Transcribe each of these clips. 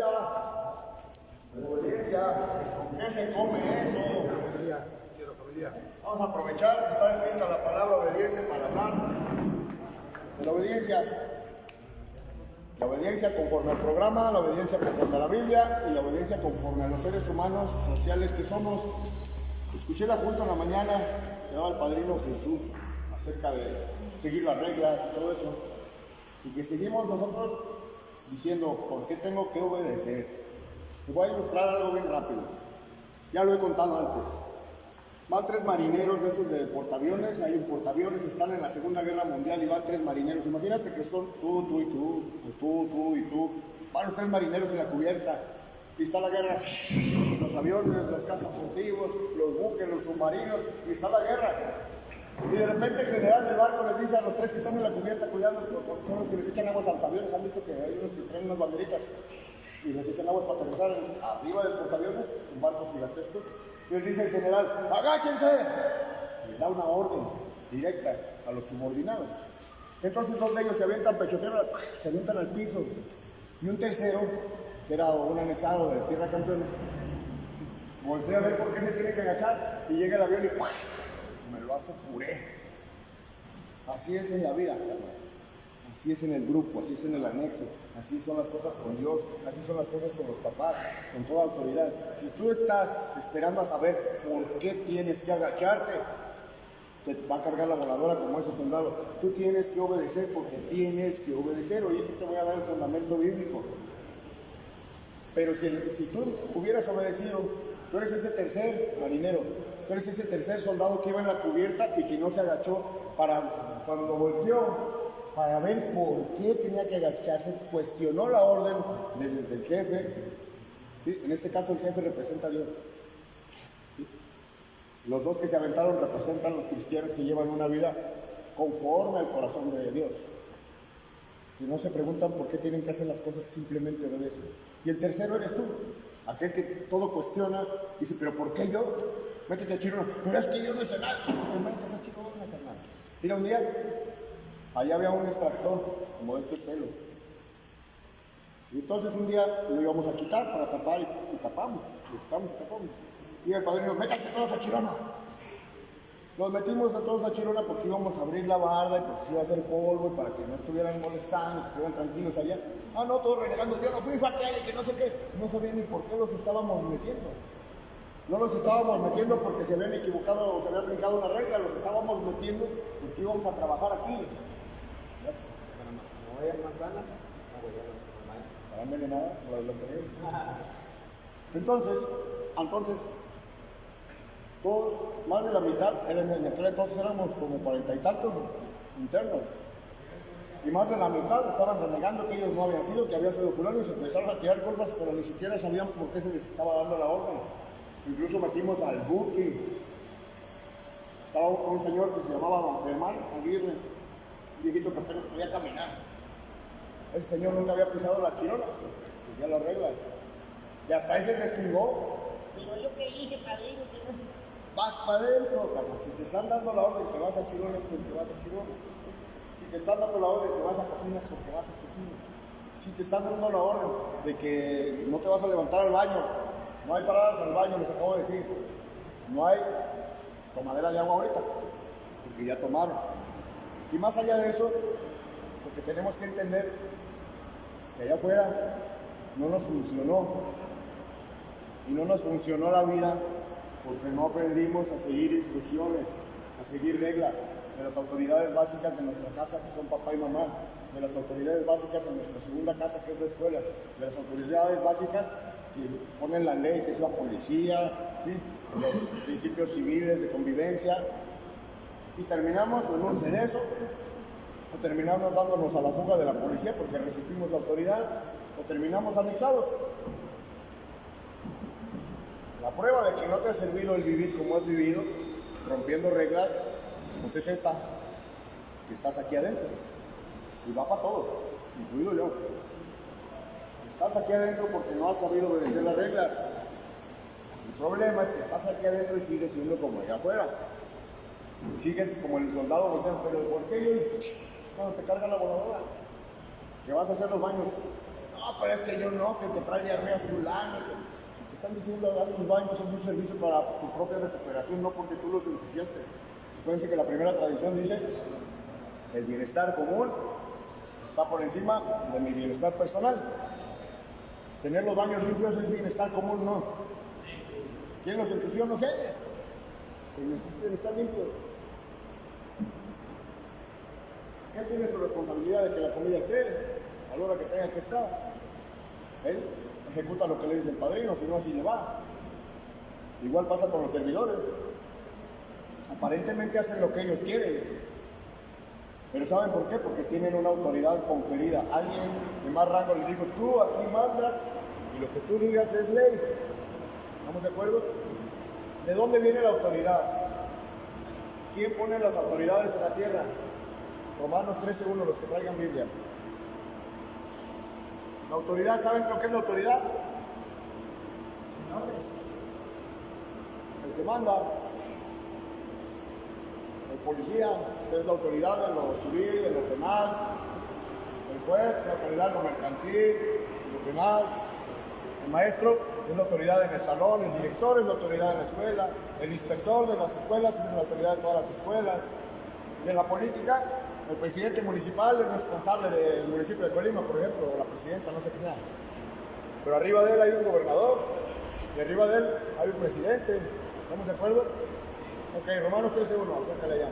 familia. La obediencia. ¿Con qué se come eso? Vamos a aprovechar que está escrita la palabra obediencia para hablar de la obediencia. La obediencia conforme al programa, la obediencia conforme a la Biblia y la obediencia conforme a los seres humanos sociales que somos. Escuché la junta en la mañana que daba el padrino Jesús acerca de seguir las reglas y todo eso. Y que seguimos nosotros diciendo, ¿por qué tengo que obedecer? Te voy a ilustrar algo bien rápido. Ya lo he contado antes. Van 3 marineros de esos de portaaviones, hay un portaaviones, están en la Segunda Guerra Mundial y van 3 marineros. Imagínate que son tú y tú. Van los 3 marineros en la cubierta y está la guerra, los aviones, los cazafurtivos, los buques, los submarinos, y está la guerra. Y de repente el general del barco les dice a los 3 que están en la cubierta, cuidado, porque son los que les echan aguas a los aviones. Han visto que hay unos que traen unas banderitas y les echan aguas para aterrizar arriba del portaaviones, un barco gigantesco. Les dice el general, agáchense. Les da una orden directa a los subordinados. Entonces 2 de ellos se avientan pechotera, se avientan al piso. Y un tercero, que era un anexado de Tierra Campeones, voltea a ver por qué se tiene que agachar. Y llega el avión y me lo hace puré. Así es en la vida, carnal. Así es en el grupo, así es en el anexo, así son las cosas con Dios, así son las cosas con los papás, con toda autoridad. Si tú estás esperando a saber por qué tienes que agacharte, te va a cargar la voladora como ese soldado. Tú tienes que obedecer porque tienes que obedecer. Hoy te voy a dar el fundamento bíblico. Pero si tú hubieras obedecido, tú eres ese tercer marinero, tú eres ese tercer soldado que iba en la cubierta y que no se agachó para cuando volteó para ver por qué tenía que agacharse, cuestionó la orden del jefe. ¿Sí? En este caso el jefe representa a Dios. ¿Sí? Los 2 que se aventaron representan a los cristianos que llevan una vida conforme al corazón de Dios. Que no se preguntan por qué tienen que hacer las cosas, simplemente obedecen. Y el tercero eres tú, aquel que todo cuestiona, dice, ¿pero por qué yo? Métete a Chirona. Pero es que yo no hice nada. Te metes a Chirona, carnal. Mira, un día allá había un extractor, como este pelo. Y entonces un día lo íbamos a quitar para tapar y tapamos. Y el padrino, métanse todos a Chirona. Nos metimos a todos a Chirona porque íbamos a abrir la barda y porque se iba a hacer polvo y para que no estuvieran molestando, que estuvieran tranquilos allá. Ah, no, todos renegando, yo no fui aquel, que no sé qué. No sabían ni por qué los estábamos metiendo. No los estábamos metiendo porque se habían equivocado o se habían brincado una regla, los estábamos metiendo porque íbamos a trabajar aquí. No hay manzanas, ¿para envenenada? Entonces, todos, más de la mitad, en aquel entonces éramos como 40 y tantos internos. Y más de la mitad estaban renegando que ellos no habían sido, que había sido fulano, y se empezaron a tirar culpas, pero ni siquiera sabían por qué se les estaba dando la orden. Incluso metimos al buque. Estaba un señor que se llamaba Don Germán Aguirre, un viejito que apenas podía caminar. Ese señor nunca había pisado la Chirona, seguía las reglas. Y hasta ese respingó. Digo, ¿yo qué hice, padrino? Que no sé. Vas para adentro, carnal. Si te están dando la orden que vas a Chirona es porque vas a Chirona. Si te están dando la orden que vas a cocina es porque vas a cocina. Si te están dando la orden de que no te vas a levantar al baño, no hay paradas al baño, les acabo de decir. No hay tomadera de agua ahorita, porque ya tomaron. Y más allá de eso, porque tenemos que entender que allá afuera no nos funcionó. Y no nos funcionó la vida porque no aprendimos a seguir instrucciones, a seguir reglas de las autoridades básicas de nuestra casa, que son papá y mamá, de las autoridades básicas en nuestra segunda casa, que es la escuela, de las autoridades básicas que ponen la ley, que es la policía, ¿sí? Los principios civiles de convivencia, y terminamos en un cerezo, o terminamos dándonos a la fuga de la policía porque resistimos la autoridad, o terminamos anexados. La prueba de que no te ha servido el vivir como has vivido, rompiendo reglas, pues es esta, que estás aquí adentro. Y va para todos, incluido yo. Estás aquí adentro porque no has sabido obedecer las reglas. El problema es que estás aquí adentro y sigues siendo como allá afuera. Sigues como el soldado volteando, pero ¿por qué yo? Es cuando te carga la voladora. Que vas a hacer los baños. No, pero es que yo no, que te trae diarrea fulano. Te están diciendo dar los baños es un servicio para tu propia recuperación, no porque tú los ensuciaste. Fíjense que la primera tradición dice, el bienestar común está por encima de mi bienestar personal. Tener los baños limpios es bienestar común, no. ¿Quién los ensució? No sé. Pero necesita bienestar limpio. ¿Quién tiene su responsabilidad de que la comida esté a la hora que tenga que estar? Él ejecuta lo que le dice el padrino, si no así le va. Igual pasa con los servidores. Aparentemente hacen lo que ellos quieren. Pero ¿saben por qué? Porque tienen una autoridad conferida. Alguien de más rango les dijo, tú aquí mandas y lo que tú digas es ley. ¿Estamos de acuerdo? ¿De dónde viene la autoridad? ¿Quién pone las autoridades en la tierra? Romanos 13:1, los que traigan Biblia. La autoridad, ¿saben lo que es la autoridad? El que manda. El policía es la autoridad en lo civil, en lo penal. El juez es la autoridad en lo mercantil, en lo penal. El maestro es la autoridad en el salón, el director es la autoridad en la escuela, el inspector de las escuelas es la autoridad de todas las escuelas. Y en la política, el presidente municipal es responsable del municipio de Colima, por ejemplo, o la presidenta, no sé qué sea. Pero arriba de él hay un gobernador, y arriba de él hay un presidente. ¿Estamos de acuerdo? Ok, Romanos 13:1, acércale ya.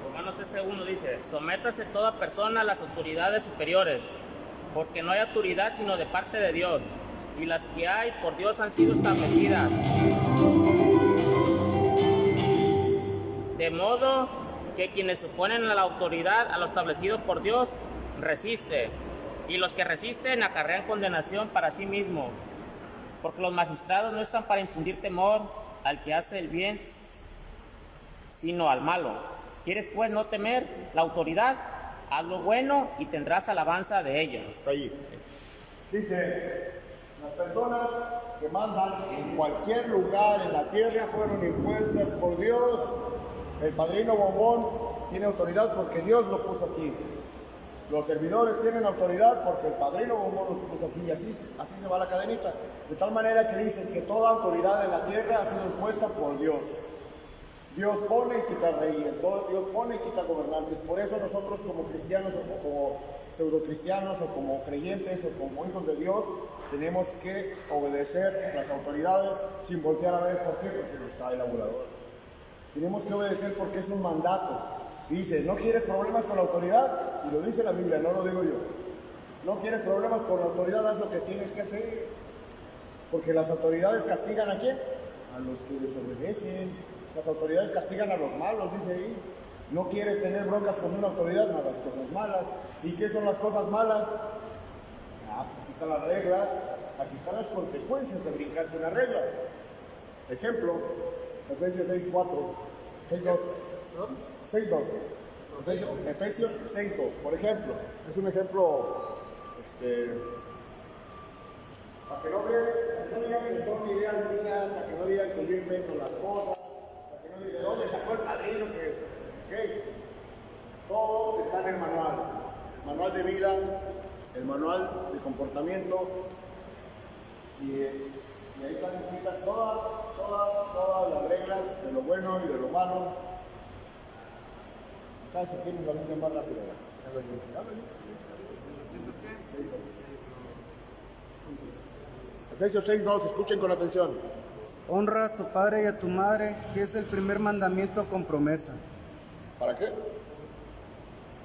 Romanos 13:1 dice, sométase toda persona a las autoridades superiores, porque no hay autoridad sino de parte de Dios, y las que hay por Dios han sido establecidas. De modo que quienes se oponen a la autoridad, a lo establecido por Dios, resisten, y los que resisten acarrean condenación para sí mismos, porque los magistrados no están para infundir temor al que hace el bien, sino al malo. ¿Quieres pues no temer la autoridad? Haz lo bueno y tendrás alabanza de ellos. Está allí. Dice, las personas que mandan en cualquier lugar en la tierra fueron impuestas por Dios. El padrino bombón tiene autoridad porque Dios lo puso aquí. Los servidores tienen autoridad porque el padrino bombón los puso aquí. Y así se va la cadenita. De tal manera que dicen que toda autoridad en la tierra ha sido impuesta por Dios. Dios pone y quita reyes, Dios pone y quita gobernantes. Por eso nosotros como cristianos, o como pseudocristianos, o como creyentes, o como hijos de Dios, tenemos que obedecer las autoridades sin voltear a ver por qué, porque nos cae el laburador. Tenemos que obedecer porque es un mandato. Dice, ¿no quieres problemas con la autoridad? Y lo dice la Biblia, no lo digo yo. ¿No quieres problemas con la autoridad? Haz lo que tienes que hacer. Porque las autoridades castigan ¿a quién? A los que desobedecen. Las autoridades castigan a los malos, dice ahí. No quieres tener broncas con una autoridad, no hagas cosas malas. ¿Y qué son las cosas malas? Pues aquí están las reglas, aquí están las consecuencias de brincarte una regla. Ejemplo, Efesios 6:4, 6:2. 6:2. Efesios 6:2, por ejemplo. Es un ejemplo, para que no digan que son ideas mías, para que no digan que yo invento las cosas. ¿De dónde sacó el padrino? Todo está en el manual. El manual de vida, el manual de comportamiento. Y ahí están escritas todas las reglas de lo bueno y de lo malo. Acá se tiene la Biblia más rápida. Efesios 6:2, escuchen con atención. Honra a tu padre y a tu madre, que es el primer mandamiento con promesa. ¿Para qué?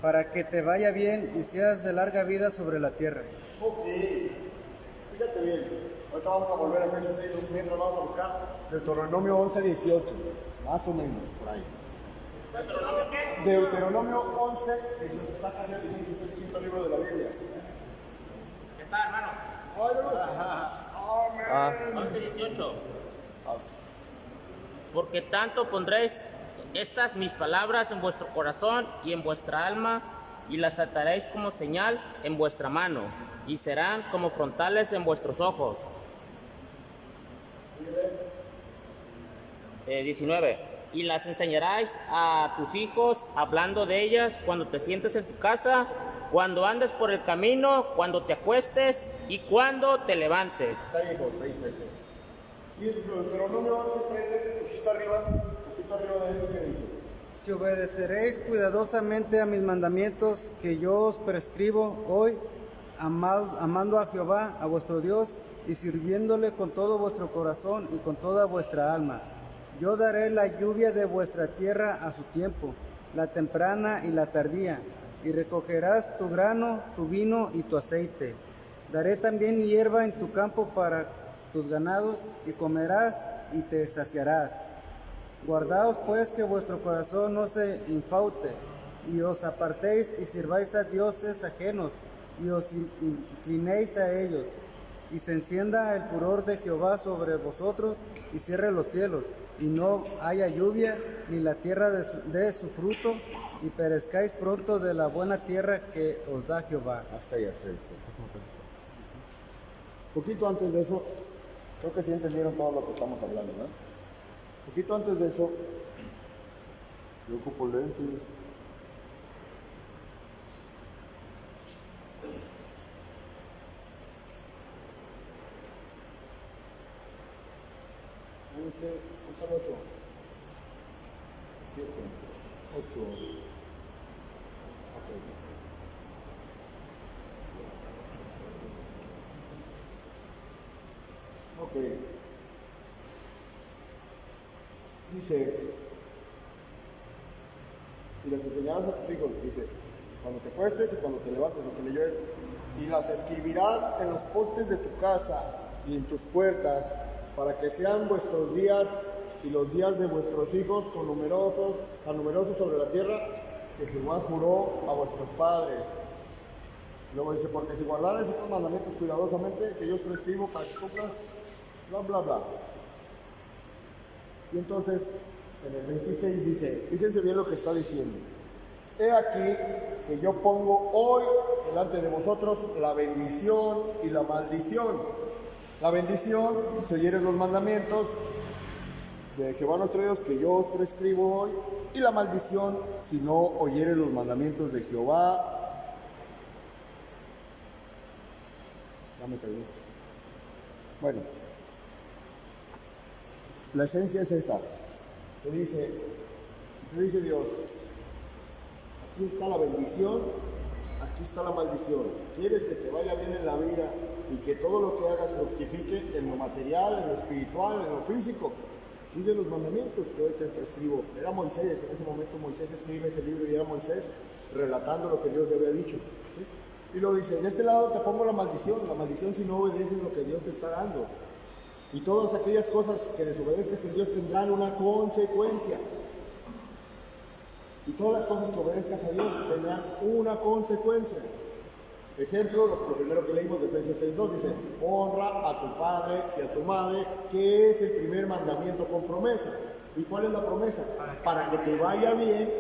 Para que te vaya bien y seas de larga vida sobre la tierra. Ok, fíjate bien. Ahorita vamos a volver a Efesios 6, mientras vamos a buscar Deuteronomio 11:18, más o menos, por ahí. ¿Deuteronomio qué? Deuteronomio 11:18, está casi al inicio, es el quinto libro de la Biblia. ¿Qué está, hermano? Amén. 11:18. Porque tanto pondréis estas mis palabras en vuestro corazón y en vuestra alma, y las ataréis como señal en vuestra mano, y serán como frontales en vuestros ojos. 19. Y las enseñarás a tus hijos, hablando de ellas cuando te sientes en tu casa cuando andes por el camino, cuando te acuestes y cuando te levantes. Está ahí, hijos, ahí está. Y el Deuteronomio 11:13, poquito arriba de eso que dice. Si obedeceréis cuidadosamente a mis mandamientos que yo os prescribo hoy, amando a Jehová, a vuestro Dios, y sirviéndole con todo vuestro corazón y con toda vuestra alma, yo daré la lluvia de vuestra tierra a su tiempo, la temprana y la tardía, y recogerás tu grano, tu vino y tu aceite. Daré también hierba en tu campo para tus ganados, y comerás y te saciarás. Guardaos pues que vuestro corazón no se infaute, y os apartéis y sirváis a dioses ajenos, y os inclinéis a ellos, y se encienda el furor de Jehová sobre vosotros, y cierre los cielos, y no haya lluvia, ni la tierra dé su fruto, y perezcáis pronto de la buena tierra que os da Jehová. Hasta ahí. Poquito antes de eso, creo que sí entendieron todo lo que estamos hablando, ¿no? Poquito antes de eso, yo ocupo lente. ¿Cuánto 8? 7, 8. Ok. Dice, y las enseñarás a tus hijos, dice, cuando te acuestes y cuando te levantes, lo que leyó él, y las escribirás en los postes de tu casa y en tus puertas, para que sean vuestros días y los días de vuestros hijos tan numerosos sobre la tierra, que Jehová juró a vuestros padres. Luego dice, porque si guardares estos mandamientos cuidadosamente, que yo os prescribo para que cumplas, bla, bla, bla. Y entonces, en el 26 dice, fíjense bien lo que está diciendo. He aquí que yo pongo hoy delante de vosotros la bendición y la maldición. La bendición, si oyeres los mandamientos de Jehová nuestro Dios, que yo os prescribo hoy, y la maldición, si no oyeres los mandamientos de Jehová. Ya me perdí. Bueno, la esencia es esa. Te dice Dios, aquí está la bendición, aquí está la maldición. ¿Quieres que te vaya bien en la vida y que todo lo que hagas fructifique en lo material, en lo espiritual, en lo físico? Sigue los mandamientos que hoy te prescribo. Era Moisés, en ese momento Moisés escribe ese libro y era Moisés relatando lo que Dios le había dicho. ¿Sí? Y lo dice, en este lado te pongo la maldición si no obedeces lo que Dios te está dando. Y todas aquellas cosas que desobedezcas en Dios tendrán una consecuencia. Y todas las cosas que obedezcas a Dios tendrán una consecuencia. Ejemplo, lo primero que leímos de Efesios 6:2 dice, honra a tu padre y a tu madre, que es el primer mandamiento con promesa. ¿Y cuál es la promesa? Para que te vaya bien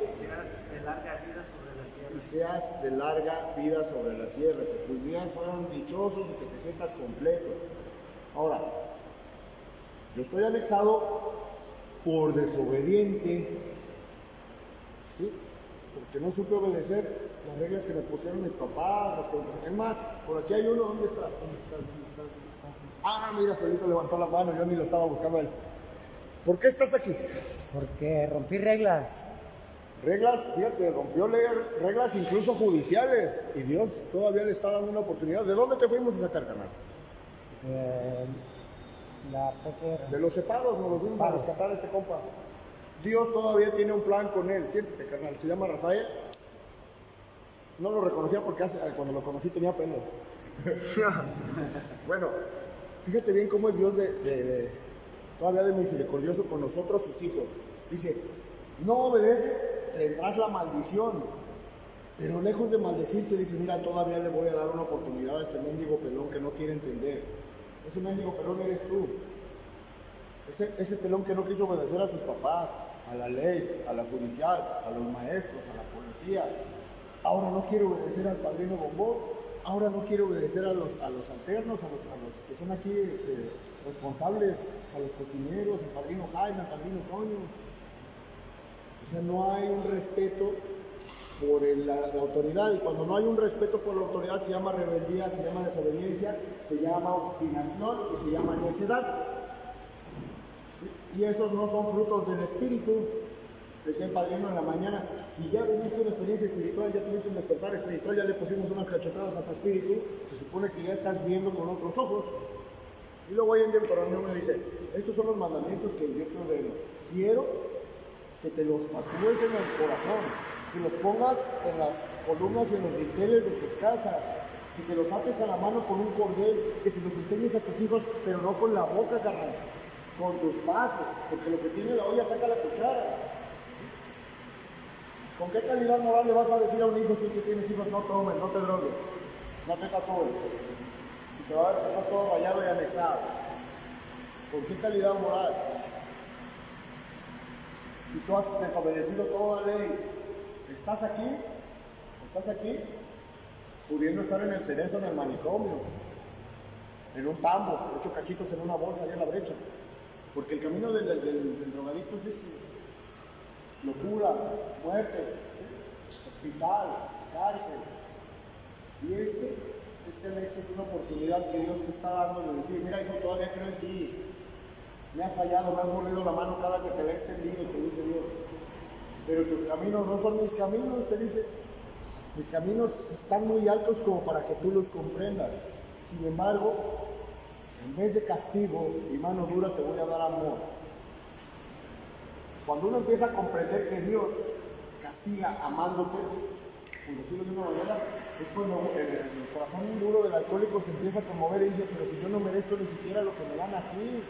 y seas de larga vida sobre la tierra, que tus días sean dichosos y que te sientas completo. Ahora, yo estoy anexado por desobediente, ¿sí? Porque no supe obedecer las reglas que me pusieron mis papás, las que me pusieron. Es más, por aquí hay uno, ¿dónde está? Ah, mira, Felito levantó la mano, yo ni lo estaba buscando a él. ¿Por qué estás aquí? Porque rompí reglas. Reglas, fíjate, rompió reglas incluso judiciales. Y Dios todavía le está dando una oportunidad. ¿De dónde te fuimos a sacar, carnal? La PGR. De los separos, nos los fuimos a rescatar a este compa. Dios todavía tiene un plan con él. Siéntate, carnal, se llama Rafael. No lo reconocía porque cuando lo conocí tenía pelo. Bueno, fíjate bien cómo es Dios todavía de misericordioso con nosotros, sus hijos. Dice, no obedeces, tendrás la maldición. Pero lejos de maldecirte, dice, mira, todavía le voy a dar una oportunidad a este mendigo pelón que no quiere entender. Ese mendigo pelón eres tú. Ese pelón que no quiso obedecer a sus papás, a la ley, a la judicial, a los maestros, a la policía. Ahora no quiere obedecer al padrino Bombón. Ahora no quiere obedecer a los alternos, a los que son aquí responsables, a los cocineros, al padrino Jaime, al padrino Toño. O sea, no hay un respeto la autoridad, y cuando no hay un respeto por la autoridad se llama rebeldía, se llama desobediencia, se llama obstinación y se llama necedad. Y esos no son frutos del espíritu. Decía el padrino en la mañana, si ya viviste una experiencia espiritual, ya tuviste un despertar espiritual, ya le pusimos unas cachetadas a tu espíritu, se supone que ya estás viendo con otros ojos. Y luego hoy en día el coronel me dice, estos son los mandamientos que yo te ordeno. Quiero que te los tatúes en el corazón, que los pongas en las columnas y en los dinteles de tus casas, que te los ates a la mano con un cordel, que se los enseñes a tus hijos, pero no con la boca, carnal, con tus pasos, porque lo que tiene la olla saca la cuchara. ¿Con qué calidad moral le vas a decir a un hijo si es que tienes hijos, no tomes, no te drogues, no te tatúes? Si te va a ver que estás todo rayado y anexado. ¿Con qué calidad moral? Si tú has desobedecido toda la ley, estás aquí, pudiendo estar en el cerezo, en el manicomio, en un tambo, 8 cachitos en una bolsa allá en la brecha. Porque el camino del drogadicto es ese: locura, muerte, hospital, cárcel. Y este anexo es una oportunidad que Dios te está dando de decir, mira hijo, todavía creo en ti. Me has fallado, me has mordido la mano cada que te la he extendido, te dice Dios. Pero tus caminos no son mis caminos, te dice. Mis caminos están muy altos como para que tú los comprendas. Sin embargo, en vez de castigo y mano dura, te voy a dar amor. Cuando uno empieza a comprender que Dios castiga amándote, por decirlo de una manera, es cuando el corazón duro del alcohólico se empieza a conmover y dice, pero si yo no merezco ni siquiera lo que me dan aquí.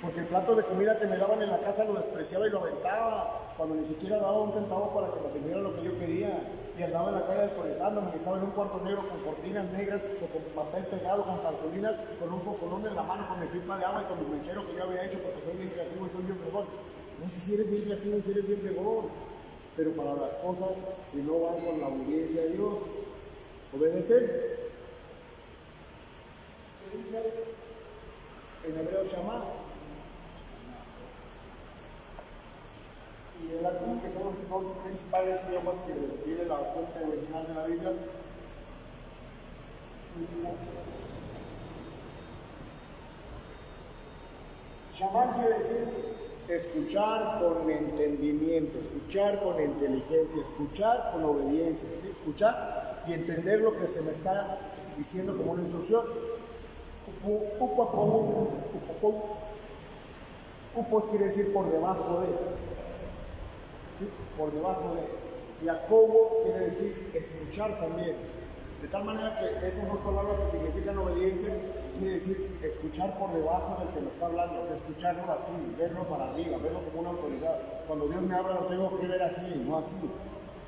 Porque el plato de comida que me daban en la casa lo despreciaba y lo aventaba, cuando ni siquiera daba un centavo para que me sirviera lo que yo quería. Y andaba en la calle alcoholizándome, y estaba en un cuarto negro con cortinas negras, o con papel pegado, con cartulinas, con un focolón en la mano, con mi pipa de agua y con mi mechero que yo había hecho porque soy bien creativo y soy bien fregón. No sé si eres bien creativo y si eres bien fregón, pero para las cosas que no van con la obediencia a Dios, obedecer. Se dice en hebreo Shama. Y el latín, que son los dos principales idiomas que tiene la fuente original de la Biblia. Shaman quiere decir escuchar con entendimiento, escuchar con inteligencia, escuchar con obediencia, ¿sí? Escuchar y entender lo que se me está diciendo como una instrucción. Upos quiere decir por debajo de. ¿Sí? Por debajo de. Y acobo quiere decir escuchar también. De tal manera que esas dos palabras que significan obediencia quiere decir escuchar por debajo del que me está hablando, o sea, escucharlo así, verlo para arriba, verlo como una autoridad. Cuando Dios me habla lo tengo que ver así, no así.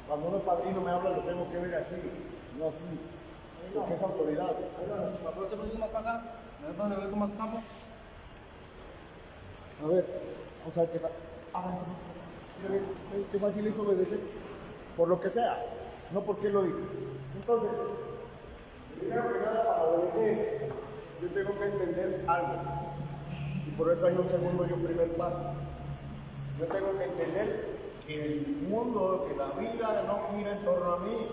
Cuando un padrino me habla lo tengo que ver así, no así. Porque es autoridad. A ver, vamos a ver qué tal. Qué fácil es obedecer, por lo que sea, no porque lo digo. Entonces, primero que nada, para obedecer, yo tengo que entender algo. Y por eso hay un segundo y un primer paso. Yo tengo que entender que el mundo, que la vida no gira en torno a mí.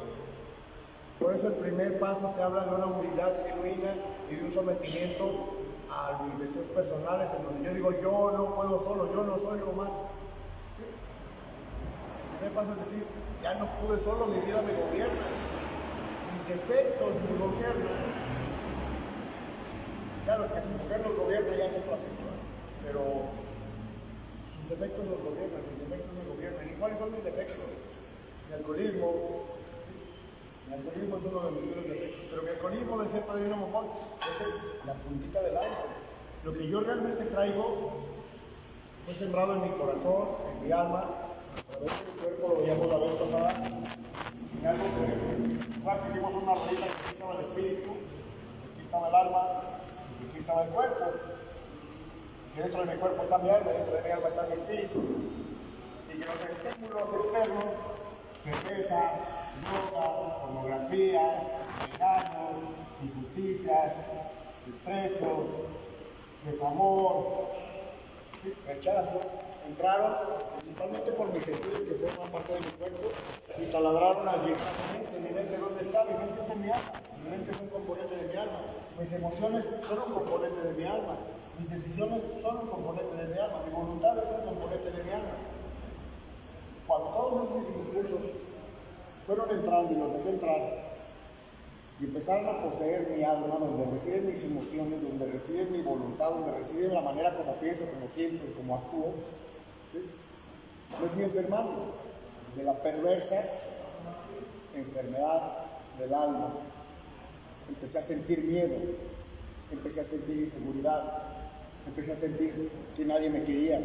Por eso el primer paso te habla de una humildad genuina y de un sometimiento a mis deseos personales, en donde yo digo, yo no puedo solo, yo no soy lo más. ¿Sí? El primer paso es decir, ya no pude solo, mi vida me gobierna, mis defectos me gobiernan. Claro, es que su mujer nos gobierna, ya es otro asunto, pero sus defectos nos gobiernan, mis defectos me gobiernan. ¿Y cuáles son mis defectos? Mi alcoholismo. Mi alcoholismo es uno de mis primeros defectos, pero mi alcoholismo de ser padrino momón, esa es la puntita del iceberg. Lo que yo realmente traigo fue sembrado en mi corazón, en mi alma, a través de mi cuerpo, lo veíamos la vez pasada, en algo que hicimos una ruedita, que aquí estaba el espíritu, aquí estaba el alma, y aquí estaba el cuerpo, que dentro de mi cuerpo está mi alma, dentro de mi alma está mi espíritu, y que los estímulos externos, cerveza, droga, pornografía, engaños, injusticias, desprecios, desamor, rechazo, entraron, principalmente por mis sentidos que forman parte de mi cuerpo, y taladraron allí. Mi mente, ¿dónde está? Mi mente está en mi alma. Mi mente es un componente de mi alma. Mis emociones son un componente de mi alma. Mis decisiones son un componente de mi alma. Mi voluntad es un componente de mi alma. Cuando todos esos impulsos fueron entrando y los dejé entrar, y empezaron a poseer mi alma, donde residen mis emociones, donde reside mi voluntad, donde reside la manera como pienso, como siento y como actúo, ¿sí? Me fui enfermando de la perversa enfermedad del alma. Empecé a sentir miedo, empecé a sentir inseguridad, empecé a sentir que nadie me quería,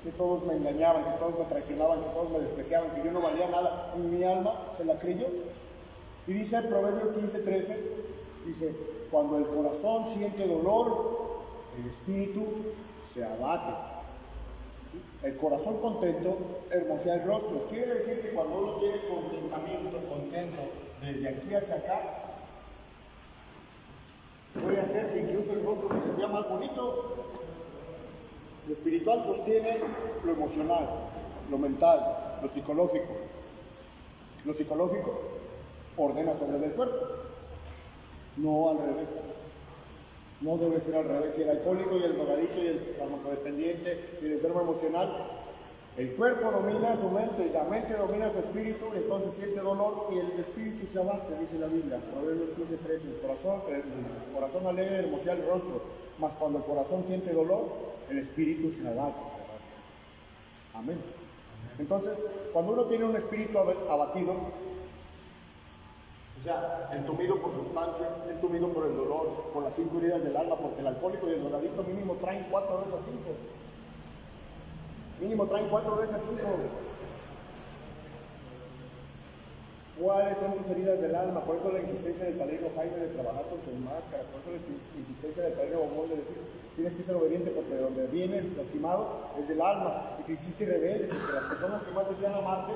que todos me engañaban, que todos me traicionaban, que todos me despreciaban, que yo no valía nada. Y mi alma se la creyó. Y dice el Proverbio 15:13, dice, cuando el corazón siente dolor, el espíritu se abate. El corazón contento hermosea el rostro. Quiere decir que cuando uno tiene contentamiento, contento, desde aquí hacia acá, puede hacer que incluso el rostro se les vea más bonito. Lo espiritual sostiene lo emocional, lo mental, lo psicológico. Lo psicológico ordena sobre el cuerpo, no al revés. No debe ser al revés. Si el alcohólico y el drogadicto y el farmacodependiente y el enfermo emocional, el cuerpo domina su mente y la mente domina su espíritu, y entonces siente dolor y el espíritu se abate, dice la Biblia, Proverbios 15:13. El corazón alegre hermosea el rostro, mas cuando el corazón siente dolor, el espíritu se abate. Amén. Entonces, cuando uno tiene un espíritu abatido, o sea, entumido por sustancias, entumido por el dolor, por las 5 heridas del alma, porque el alcohólico y el drogadicto mínimo traen 4 de esas 5. Mínimo traen 4 de esas 5. ¿Cuáles son tus heridas del alma? Por eso la insistencia del padrino Jaime de trabajar con tus máscaras, por eso la insistencia del padrino Bobón de decir, tienes que ser obediente porque de donde vienes lastimado es del alma, y te hiciste rebelde, porque las personas que más desean amarte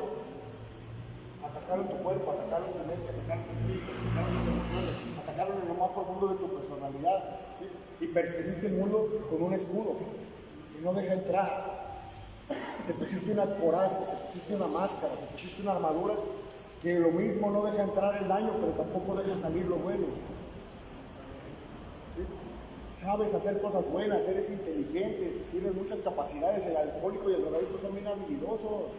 atacaron tu cuerpo, atacaron tu mente, atacaron tu espíritu, atacaron tus emociones, atacaron en lo más profundo de tu personalidad, ¿sí? Y perseguiste el mundo con un escudo que no deja entrar. Te pusiste una coraza, te pusiste una máscara, te pusiste una armadura que lo mismo no deja entrar el daño, pero tampoco deja salir lo bueno. ¿Sí? Sabes hacer cosas buenas, eres inteligente, tienes muchas capacidades. El alcohólico y el drogadicto son bien habilidosos.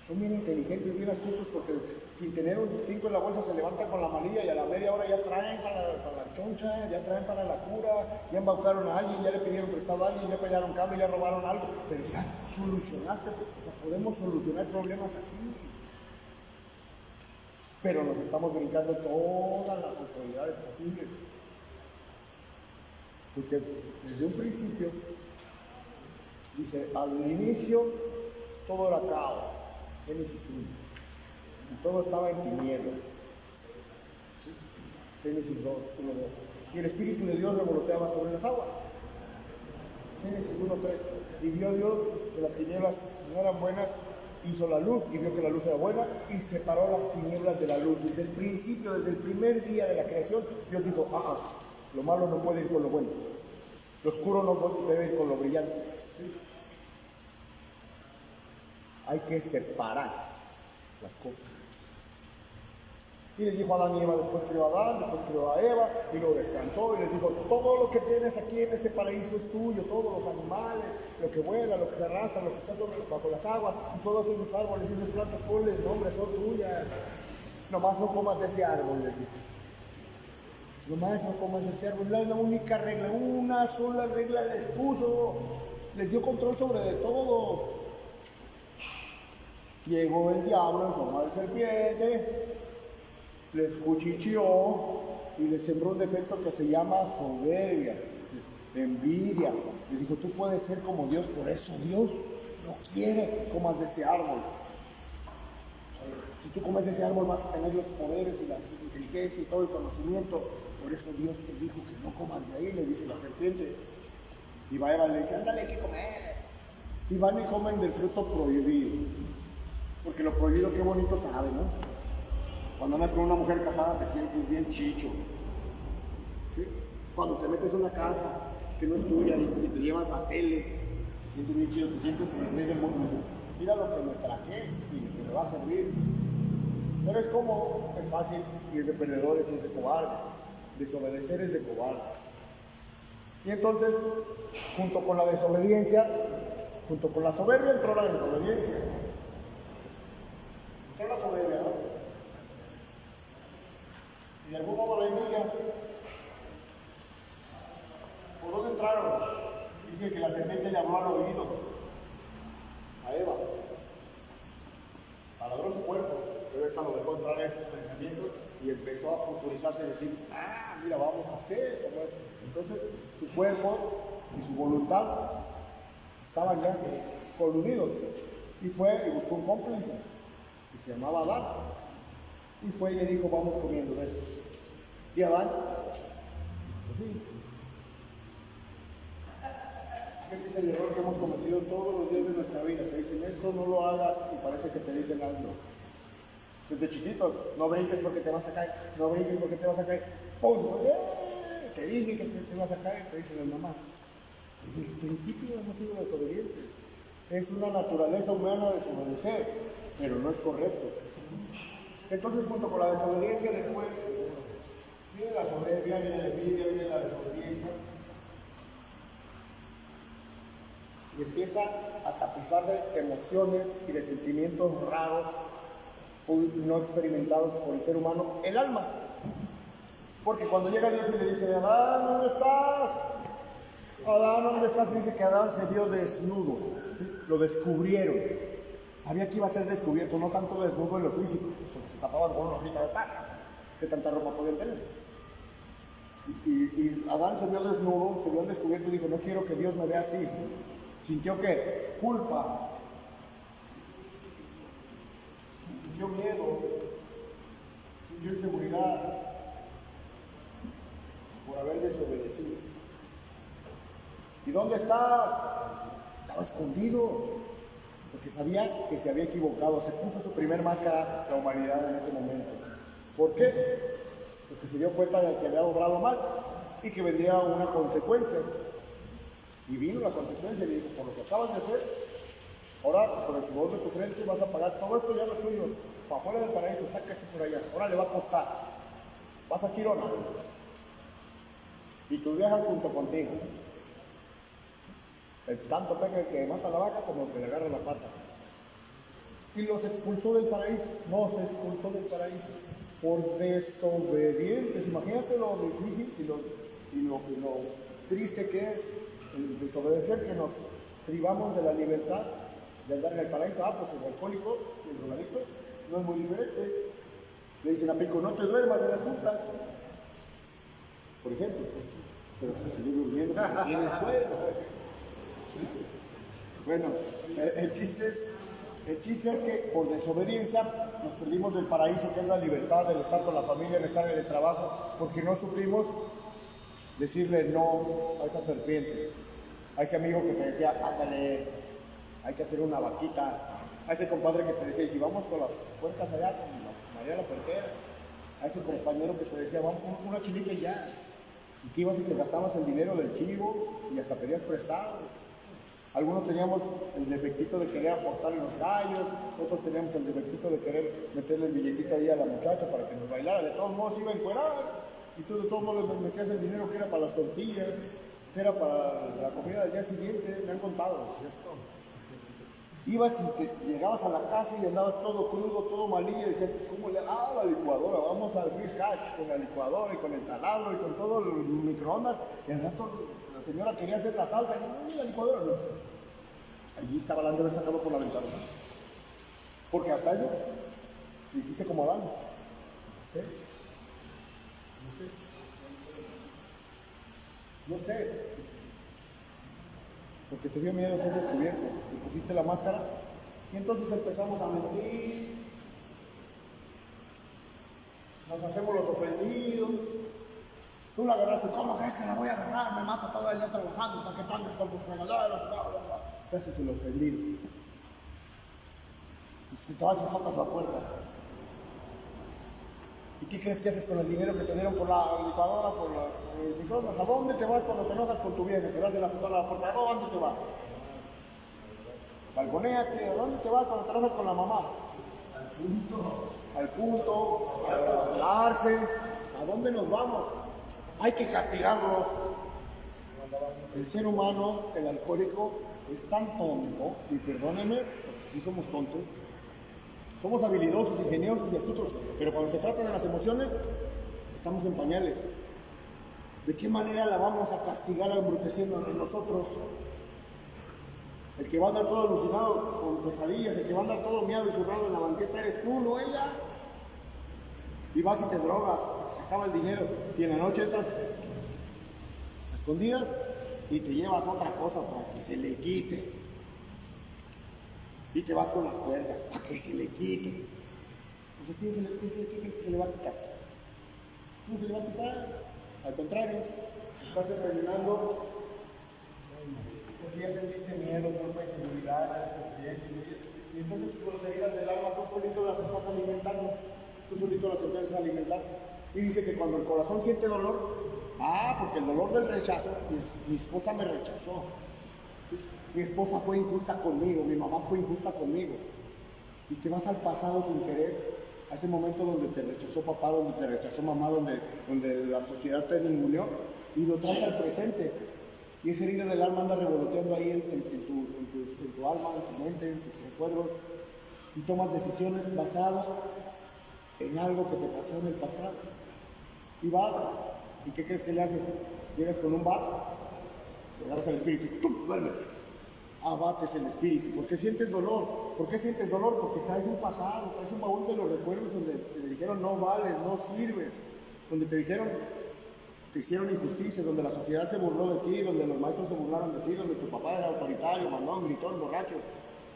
Son bien inteligentes, bien astutos, porque sin tener un 5 en la bolsa se levantan con la manilla y a la media hora ya traen para la choncha, ya traen para la cura, ya embaucaron a alguien, ya le pidieron prestado a alguien, ya pelearon cable, ya robaron algo, pero ya solucionaste. O sea, podemos solucionar problemas así. Pero nos estamos brincando todas las autoridades posibles. Porque desde un principio, dice, al inicio todo era caos. Génesis 1. Y todo estaba en tinieblas. ¿Sí? Génesis 2, 1, 2. Y el Espíritu de Dios revoloteaba sobre las aguas. Génesis 1, 3. Y vio Dios que las tinieblas no eran buenas, hizo la luz y vio que la luz era buena y separó las tinieblas de la luz. Desde el principio, desde el primer día de la creación, Dios dijo, lo malo no puede ir con lo bueno. Lo oscuro no debe ir con lo brillante. ¿Sí? Hay que separar las cosas. Y les dijo a Adán y Eva, después creó a Adán, después creó a Eva, y luego descansó, y les dijo, todo lo que tienes aquí en este paraíso es tuyo, todos los animales, lo que vuela, lo que se arrastra, lo que está bajo las aguas, y todos esos árboles y esas plantas, ponles nombre, son tuyas. Nomás no comas de ese árbol, les dijo. Nomás no comas de ese árbol. La única regla, una sola regla les puso, les dio control sobre de todo. Llegó el diablo en forma de serpiente, les cuchicheó y les sembró un defecto que se llama soberbia, envidia. Le dijo, tú puedes ser como Dios, por eso Dios no quiere que comas de ese árbol. Si tú comes de ese árbol vas a tener los poderes y la inteligencia y todo el conocimiento. Por eso Dios te dijo que no comas de ahí, le dice la serpiente. Y va Eva y le dice, ándale, hay que comer. Y van y comen del fruto prohibido. Porque lo prohibido, qué bonito sabe, ¿no? Cuando andas con una mujer casada te sientes bien chicho. ¿Sí? Cuando te metes a una casa que no es tuya y te llevas la tele, Se siente bien chido, te sientes el rey del mundo. Mira lo que me traje y que me va a servir. Pero es como, es fácil y es de perdedores y es de cobarde. Desobedecer es de cobarde. Y entonces, junto con la desobediencia, junto con la soberbia entró la desobediencia. Entró la soberbia, ¿no? Y de algún modo la envidia. ¿Por dónde entraron? Dice que la serpiente le habló al oído a Eva. Taladró su cuerpo, pero esta lo dejó entrar en sus pensamientos y empezó a futurizarse y decir, mira, vamos a hacer como esto. Entonces su cuerpo y su voluntad estaban ya coludidos. Y fue y buscó un cómplice, que se llamaba Adán. Y fue y le dijo, vamos comiendo de eso. Y Adán, pues sí. Ese es el error que hemos cometido todos los días de nuestra vida. Te dicen, esto no lo hagas y parece que te dicen algo. Desde chiquitos, no brinques porque te vas a caer, no brinques porque te vas a caer. ¡Pum! Te dije que te vas a caer, te dicen las mamás. Desde el principio hemos sido desobedientes. Es una naturaleza humana desobedecer, pero no es correcto. Entonces, junto con la desobediencia, después viene la soberbia, viene la envidia, viene la desobediencia. Y empieza a tapizar de emociones y de sentimientos raros, no experimentados por el ser humano, el alma. Porque cuando llega Dios y le dice, Adán, ¿dónde estás? Adán, ¿dónde estás? Y dice que Adán se vio desnudo, ¿sí? Lo descubrieron. Sabía que iba a ser descubierto, no tanto desnudo en lo físico, porque se tapaban con una hojita de paja, que tanta ropa podían tener. Y Adán se vio desnudo, se vio descubierto y dijo, no quiero que Dios me vea así. ¿Sintió qué? Culpa. Sintió miedo. Sintió inseguridad por haber desobedecido. ¿Y dónde estás? Estaba escondido, porque sabía que se había equivocado. Se puso su primer máscara la humanidad en ese momento. ¿Por qué? Porque se dio cuenta de que había obrado mal y que vendría una consecuencia. Y vino la consecuencia y le dijo, por lo que acabas de hacer, ahora por el sudor de tu frente vas a pagar todo esto, ya no es tuyo, para afuera del paraíso, sáquese por allá, ahora le va a costar, vas a Quirona, y tu vieja junto contigo. El tanto pega el que mata la vaca como el que le agarra la pata. Y los expulsó del paraíso, nos expulsó del paraíso, por desobedientes. Imagínate lo difícil y lo triste que es el desobedecer, que nos privamos de la libertad de andar en el paraíso. Pues el alcohólico y el drogadicto no es muy diferente. Le dicen a Pico, no te duermas en las juntas, por ejemplo, pero se sigue durmiendo porque tiene sueño. Bueno, el chiste es que por desobediencia nos perdimos del paraíso, que es la libertad, del estar con la familia, el estar en el trabajo, porque no supimos decirle no a esa serpiente, a ese amigo que te decía, ándale, hay que hacer una vaquita, a ese compadre que te decía, y si vamos con las puertas allá, con María la Puertera, a ese compañero que te decía, vamos con una chilita y ya, y que ibas y te gastabas el dinero del chivo y hasta pedías prestado. Algunos teníamos el defectito de querer apostar en los gallos, otros teníamos el defectito de querer meterle el billetito ahí a la muchacha para que nos bailara, de todos modos iba a encuerar. Y tú de todos modos le metías el dinero que era para las tortillas, que era para la comida del día siguiente, me han contado, ¿cierto? Ibas y llegabas a la casa y andabas todo crudo, todo malillo, y decías, ¿cómo le hago a la licuadora? Vamos al freeze cash con la licuadora y con el taladro y con todo el microondas. Y al rato la señora quería hacer la salsa y la licuadora no. Allí estaba la de haber sacado por la ventana. Porque hasta ello le hiciste como Adán. ¿Sí? No sé, porque te dio miedo ser descubierto, te pusiste la máscara y entonces empezamos a mentir, nos hacemos los ofendidos. Tú la agarraste, ¿cómo crees que la voy a agarrar? Me mato todo el día trabajando para que tanques con tus fregaderas, te haces el ofendido. Y te vas y sacas la puerta. ¿Y qué crees que haces con el dinero que te dieron por la licuadora, por el microondas? ¿A dónde te vas cuando te enojas con tu vieja? Te das de la ciudad a la puerta, ¿a dónde te vas? Balconéate. ¿A dónde te vas cuando trabajas con la mamá? Al punto, a relajarse. ¿A dónde nos vamos? Hay que castigarlos. El ser humano, el alcohólico, es tan tonto, y perdónenme, porque sí somos tontos, somos habilidosos, ingeniosos y astutos, pero cuando se trata de las emociones, estamos en pañales. ¿De qué manera la vamos a castigar embruteciendo en nosotros? El que va a andar todo alucinado con pesadillas, el que va a andar todo miado y zurrado en la banqueta eres tú, no ella. Y vas y te drogas, se acaba el dinero, y en la noche entras a escondidas y te llevas otra cosa para que se le quite. Y te vas con las cuerdas para que se le quite. ¿Qué crees que se le va a quitar? No se le va a quitar. Al contrario, estás envenenando porque ya sentiste miedo, culpa, inseguridad, y entonces con las heridas del alma tú solito las estás alimentando, tú solito las empiezas a alimentar. Y dice que cuando el corazón siente dolor, porque el dolor del rechazo, mi esposa me rechazó, mi esposa fue injusta conmigo, mi mamá fue injusta conmigo, y te vas al pasado sin querer, a ese momento donde te rechazó papá, donde te rechazó mamá, donde la sociedad te ninguneó, y lo traes al presente. Y esa herida del alma anda revoloteando ahí en tu alma, en tu mente, en tus recuerdos, y tomas decisiones basadas en algo que te pasó en el pasado. Y vas, ¿y qué crees que le haces? Llegas con un bat, le agarras al espíritu, ¡tum! Duérmete. Abates el espíritu, porque sientes dolor. ¿Por qué sientes dolor? Porque traes un pasado, traes un baúl de los recuerdos donde te dijeron no vales, no sirves, donde te dijeron, te hicieron injusticias, donde la sociedad se burló de ti, donde los maestros se burlaron de ti, donde tu papá era autoritario, mandón, gritón, borracho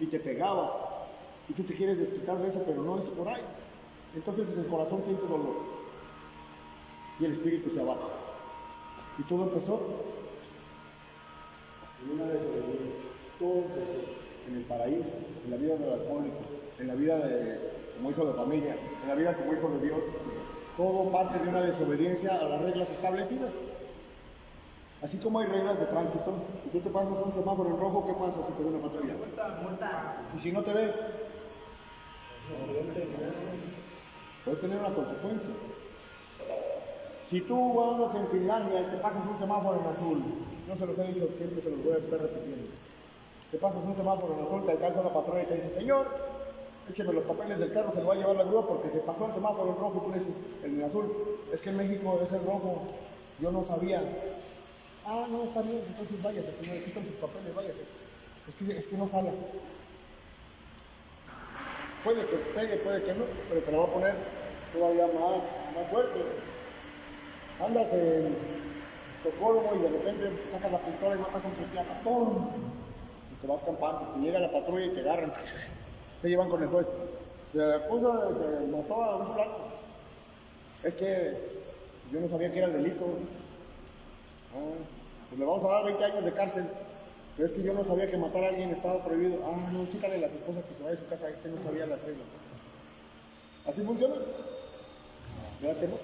y te pegaba. Y tú te quieres desquitar de eso, pero no es por ahí. Entonces el corazón siente dolor y el espíritu se abate. Y todo empezó en una desobediencia. Todo empezó en el paraíso, en la vida del alcohólico, en la vida como hijo de familia, en la vida como hijo de Dios. Todo parte de una desobediencia a las reglas establecidas. Así como hay reglas de tránsito, si tú te pasas un semáforo en rojo, ¿qué pasa si te ve una patrulla? Multa. Y si no te ve, puedes tener una consecuencia. Si tú andas en Finlandia y te pasas un semáforo en azul, no se los he dicho, siempre se los voy a estar repitiendo. Te pasas un semáforo en azul, te alcanza la patrulla y te dice, señor, écheme los papeles del carro, se lo va a llevar la grúa porque se pasó el semáforo en rojo y tú le dices, en azul, es que en México es el rojo, yo no sabía. No, está bien, entonces váyase, señor, aquí están sus papeles, váyase. Es que no sale. Puede que pegue, puede que no, pero te lo va a poner todavía más fuerte. Andas en Estocolmo y de repente sacas la pistola y matas a un cristiano, ¡pum! Y te vas campando, te llega la patrulla y te agarran, te llevan con el juez. Se acusa de que mató a un fulano. Es que yo no sabía que era el delito. Pues le vamos a dar 20 años de cárcel. Pero es que yo no sabía que matar a alguien estaba prohibido. No, quítale las esposas que se vaya de su casa, no sabía las reglas. ¿Así funciona? ¿Verdad que no?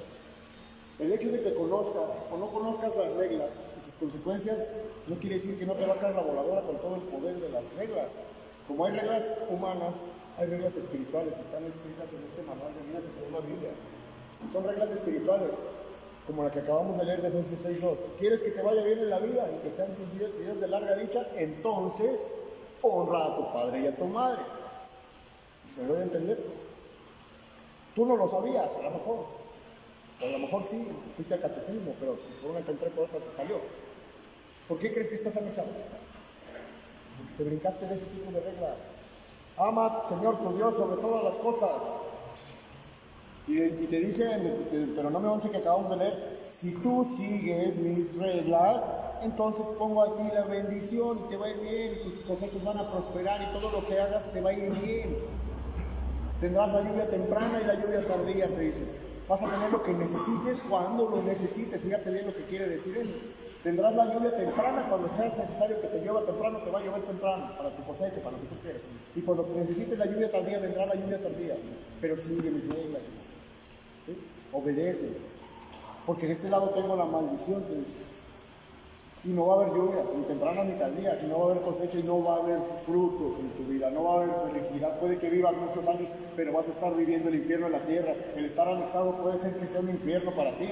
El hecho de que conozcas o no conozcas las reglas y sus consecuencias no quiere decir que no te va a caer la voladora con todo el poder de las reglas. Como hay reglas humanas, hay reglas espirituales, están escritas en este manual de vida que se llama Biblia. Son reglas espirituales, como la que acabamos de leer de Efesios 6:2. ¿Quieres que te vaya bien en la vida y que sean tus días de larga dicha? Entonces, honra a tu padre y a tu madre. ¿Se lo voy a entender? Tú no lo sabías, a lo mejor. O a lo mejor sí, fuiste al catecismo, pero por una que entré por otra te salió. ¿Por qué crees que estás anexado? Porque te brincaste de ese tipo de reglas. Ama, Señor, tu Dios, sobre todas las cosas. Y te dice, pero no me 11 que acabamos de leer, si tú sigues mis reglas, entonces pongo aquí la bendición y te va a ir bien, y tus cosechas van a prosperar y todo lo que hagas te va a ir bien. Tendrás la lluvia temprana y la lluvia tardía, te dice. Vas a tener lo que necesites cuando lo necesites. Fíjate bien lo que quiere decir eso. Tendrás la lluvia temprana cuando sea necesario que te llueva temprano, te va a llover temprano para tu cosecha, para lo que tú quieras. Y cuando necesites la lluvia tardía, vendrá la lluvia tardía. Pero sigue mis reglas. ¿Sí? Obedece. Porque de este lado tengo la maldición, te dice. Y no va a haber lluvias, ni tempranas ni tardías, y no va a haber cosecha y no va a haber frutos en tu vida, no va a haber felicidad. Puede que vivas muchos años, pero vas a estar viviendo el infierno en la tierra. El estar anexado puede ser que sea un infierno para ti,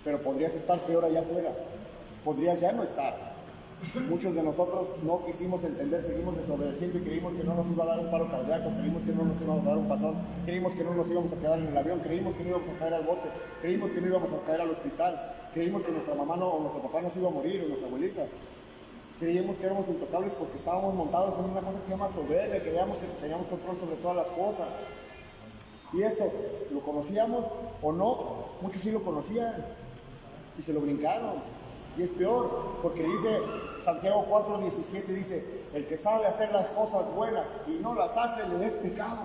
pero podrías estar peor allá afuera, podrías ya no estar. Muchos de nosotros no quisimos entender, seguimos desobedeciendo y creímos que no nos iba a dar un paro cardíaco, creímos que no nos iba a dar un pasón, creímos que no nos íbamos a quedar en el avión, creímos que no íbamos a caer al bote, creímos que no íbamos a caer al hospital, creímos que nuestra mamá no, o nuestro papá nos iba a morir, o nuestra abuelita. Creíamos que éramos intocables porque estábamos montados en una cosa que se llama soberbia, creíamos que teníamos control sobre todas las cosas. Y esto, ¿lo conocíamos o no? Muchos sí lo conocían y se lo brincaron. Y es peor, porque dice Santiago 4:17, dice, el que sabe hacer las cosas buenas y no las hace, le es pecado.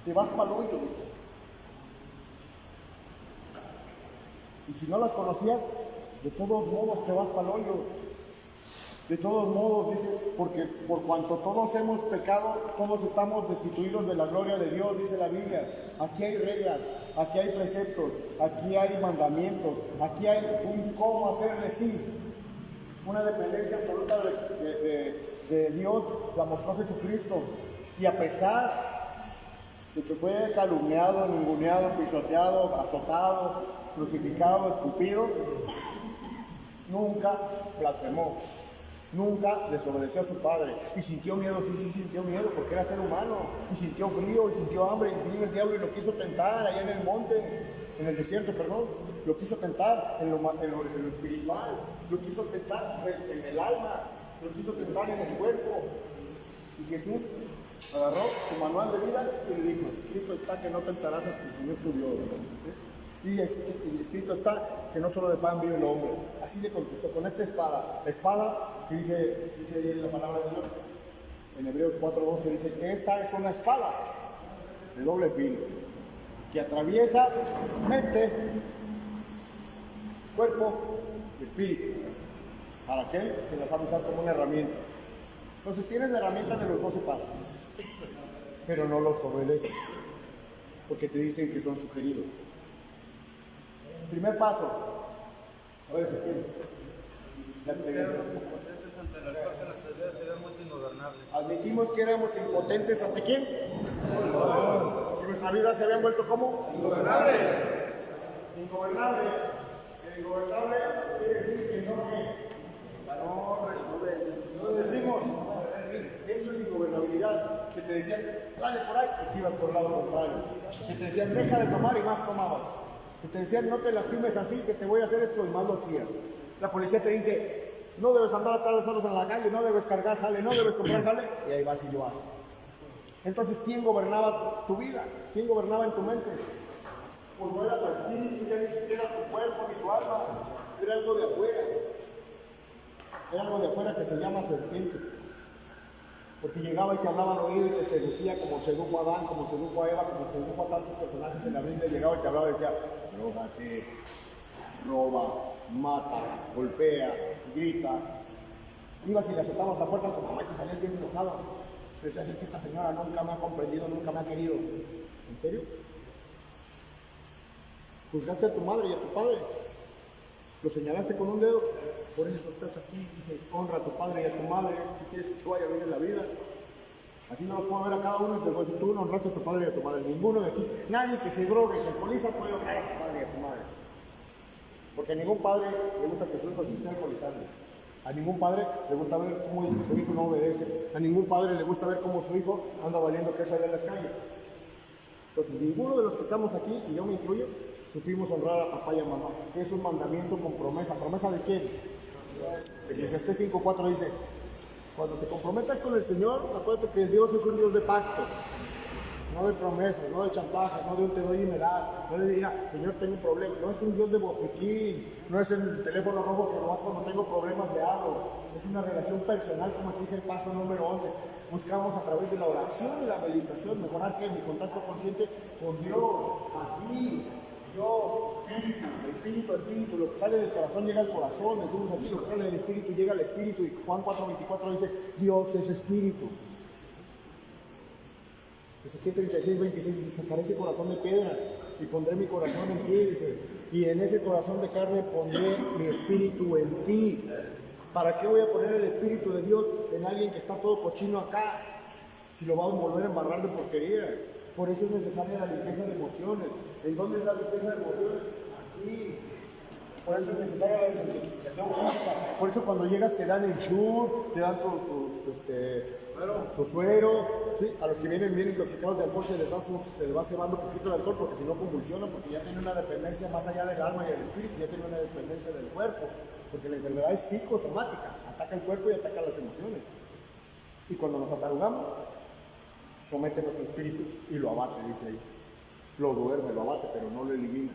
Te vas para el hoyo, dice. Y si no las conocías, de todos modos te vas para el hoyo. De todos modos, dice, porque por cuanto todos hemos pecado, todos estamos destituidos de la gloria de Dios, dice la Biblia. Aquí hay reglas, aquí hay preceptos, aquí hay mandamientos, aquí hay un cómo hacerle sí. Una dependencia absoluta de Dios la mostró Jesucristo. Y a pesar de que fue calumniado, ninguneado, pisoteado, azotado, crucificado, escupido, nunca blasfemó. Nunca desobedeció a su padre. Y sintió miedo, sí sintió miedo, porque era ser humano. Y sintió frío, y sintió hambre. Y vino el diablo y lo quiso tentar allá en el monte, en el desierto, perdón. Lo quiso tentar en lo espiritual. Lo quiso tentar en el alma. Lo quiso tentar en el cuerpo. Y Jesús agarró su manual de vida y le dijo, escrito está que no tentarás hasta el Señor tu Dios. Y escrito está que no solo de pan vive el hombre. Así le contestó, con esta espada. La espada que dice ahí en la palabra de Dios, en Hebreos 4:12 dice que esta es una espada de doble filo, que atraviesa mente, cuerpo y espíritu, para aquel que la sabe usar como una herramienta. Entonces tienes la herramienta de los 12 pasos, pero no los obedeces, porque te dicen que son sugeridos. Primer paso. A ver, admitimos que éramos impotentes ante quién. Y nuestra vida se había vuelto ¿cómo? Ingobernable. Ingobernable. El ingobernable quiere decir que no lo decimos. Eso es ingobernabilidad. Que te decían, dale por ahí, y te ibas por el lado contrario. Que te decían, deja de tomar y más tomabas. Que te decían, no te lastimes así, que te voy a hacer esto y más lo hacías. La policía te dice, no debes andar a tales horas en la calle, no debes cargar jale, no debes comprar jale, y ahí vas y lo haces. Entonces, ¿quién gobernaba tu vida? ¿Quién gobernaba en tu mente? Pues no era tu espíritu, ya ni siquiera tu cuerpo ni tu alma, era algo de afuera. Era algo de afuera que se llama serpiente. Porque llegaba y te hablaba al oído y te seducía como sedujo a Adán, como sedujo a Eva, como sedujo a tantos personajes en la Biblia. Llegaba y te hablaba y decía, drógate, roba, mata, golpea, grita. Ibas y le azotabas la puerta a tu mamá y te salías bien enojado. Pero decías, es que esta señora nunca me ha comprendido, nunca me ha querido. ¿En serio? Juzgaste a tu madre y a tu padre. Lo señalaste con un dedo. Por eso estás aquí. Dice, honra a tu padre y a tu madre. Si quieres que tú vaya bien en la vida. Así no los puedo ver a cada uno y te voy a decir, tú no honraste a tu padre y a tu madre. Ninguno de aquí. Nadie que se drogue, se alcoholiza puede honrar a su padre y a su madre. Porque a ningún padre le gusta que su hijo se esté alcoholizando. A ningún padre le gusta ver cómo su hijo no obedece. A ningún padre le gusta ver cómo su hijo anda valiendo queso allá en las calles. Entonces, ninguno de los que estamos aquí, y yo me incluyo, supimos honrar a papá y a mamá. Que es un mandamiento con promesa. ¿Promesa de quién? Eclesiastés 5:4 dice, cuando te comprometas con el Señor, acuérdate que Dios es un Dios de pactos. No de promesas, no de chantajes, no de un te doy y me das, no de decir, Señor, tengo un problema. No es un Dios de botiquín, no es el teléfono rojo que nomás cuando tengo problemas le hablo. Es una relación personal, como exige el paso número 11. Buscamos a través de la oración y la meditación mejorar que mi contacto consciente con Dios, aquí, Dios, espíritu, espíritu, lo que sale del corazón llega al corazón, decimos aquí, lo que sale del espíritu llega al espíritu, y Juan 4:24 dice, Dios es espíritu. Ezequiel 36:26 dice, sacaré ese corazón de piedra y pondré mi corazón en ti, dice. y en ese corazón de carne pondré mi espíritu en ti. ¿Para qué voy a poner el espíritu de Dios en alguien que está todo cochino acá? Si lo va a volver a embarrar de porquería. Por eso es necesaria la limpieza de emociones. ¿En dónde es la limpieza de emociones? Aquí. Por eso es necesaria la desintoxicación física. Por eso cuando llegas te dan el chur, te dan tu suero. ¿Sí? A los que vienen bien intoxicados de alcohol se les va cebando un poquito el alcohol porque si no convulsionan, porque ya tienen una dependencia más allá del alma y del espíritu, ya tienen una dependencia del cuerpo. Porque la enfermedad es psicosomática, ataca el cuerpo y ataca las emociones. Y cuando nos atarugamos, somete nuestro espíritu y lo abate, dice ahí. Lo duerme, lo abate, pero no lo elimina.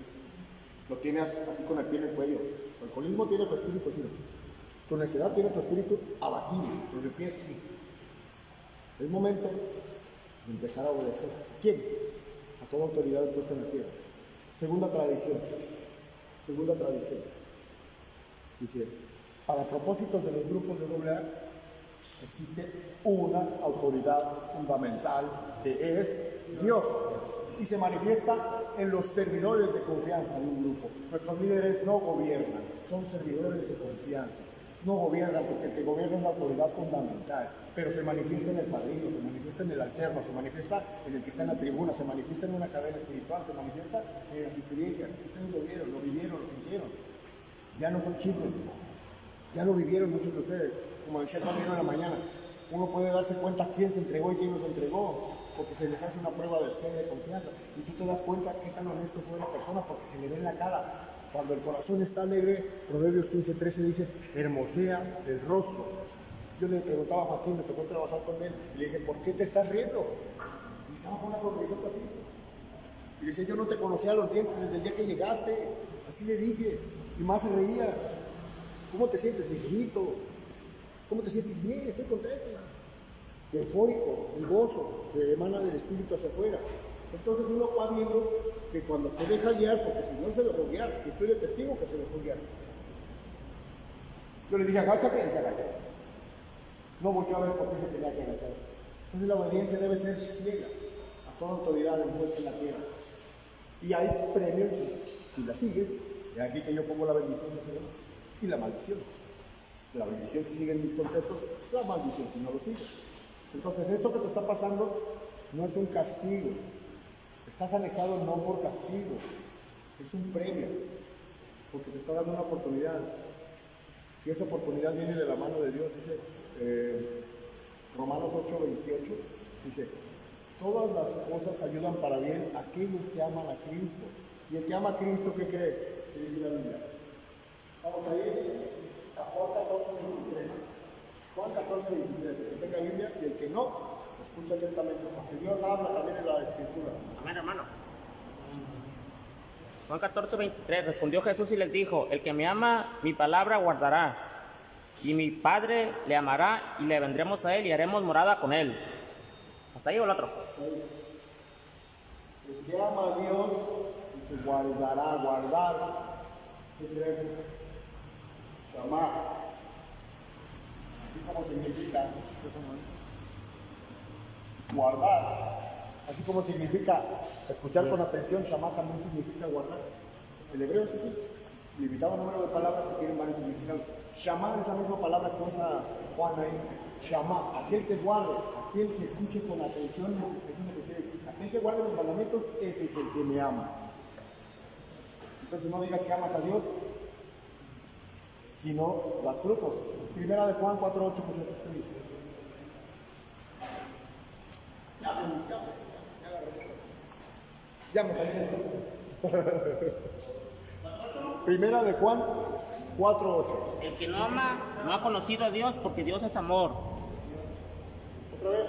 Lo tienes así con el pie en el cuello. Tu alcoholismo tiene tu espíritu así. Tu necedad tiene tu espíritu abatido, con el pie aquí. Es momento de empezar a obedecer. ¿Quién? A toda autoridad puesta en la tierra. Segunda tradición. Dice, para propósitos de los grupos de AA, existe una autoridad fundamental que es Dios y se manifiesta en los servidores de confianza de un grupo. Nuestros líderes no gobiernan, son servidores de confianza. No gobiernan porque el que gobierna es la autoridad fundamental, pero se manifiesta en el padrino, se manifiesta en el alterno, se manifiesta en el que está en la tribuna, se manifiesta en una cadena espiritual, se manifiesta en las experiencias. Ustedes lo vieron, lo vivieron, lo sintieron. Ya no son chismes, ya lo vivieron muchos de ustedes. Como decía el padrino en la mañana, uno puede darse cuenta quién se entregó y quién no se entregó, porque se les hace una prueba de fe, de confianza, y tú te das cuenta qué tan honesto fue la persona, porque se le ve en la cara. Cuando el corazón está alegre, Proverbios 15:13 dice, hermosea el rostro. Yo le preguntaba a Joaquín, me tocó trabajar con él, y le dije, ¿por qué te estás riendo? Y estaba con una sonrisota así. Y le decía, yo no te conocía los dientes desde el día que llegaste. Así le dije, y más se reía. ¿Cómo te sientes, viejito? ¿Cómo te sientes? Bien, estoy contento. Eufórico, el gozo que emana del espíritu hacia afuera. Entonces uno va viendo que cuando se deja guiar, porque si no se dejó guiar, y estoy de testigo que se dejó guiar. Yo le dije, agáchate y se agachó. No volvió a ver por qué se tenía que agachar. Entonces la obediencia debe ser ciega a toda autoridad impuesta en la tierra. Y hay premios si la sigues. Y aquí que yo pongo la bendición de Señor y la maldición. La bendición si siguen mis conceptos, la maldición si no lo sigues. Entonces esto que te está pasando no es un castigo. Estás anexado no por castigo, es un premio, porque te está dando una oportunidad. Y esa oportunidad viene de la mano de Dios, dice Romanos 8:28, dice, todas las cosas ayudan para bien a aquellos que aman a Cristo. Y el que ama a Cristo, ¿qué cree? ¿Qué dice la Biblia? Vamos a ir a Juan 14:23. Juan 14:23, el que tenga Biblia y el que no, escucha atentamente, porque Dios habla también en la Escritura. Amén, hermano. Juan 14:23, respondió Jesús y les dijo, el que me ama, mi palabra guardará, y mi Padre le amará, y le vendremos a él y haremos morada con él. ¿Hasta ahí o el otro? El que ama a Dios, dice, guardará, guardar. ¿Qué crees? Shamar. Así como significa, guardar. Así como significa escuchar con atención, Shamar también significa guardar. El hebreo es así, limitado número de palabras que tienen varios significados. Shamar es la misma palabra que usa Juan ahí. Shamar, aquel que guarde, aquel que escuche con atención, es lo que quiere decir. Aquel que guarde los mandamientos, ese es el que me ama. Entonces no digas que amas a Dios, sino das frutos. Primera de Juan 4:8, muchachos, ¿qué dice? Ya me salí. Primera de Juan 4:8. El que no ama no ha conocido a Dios porque Dios es amor. Otra vez.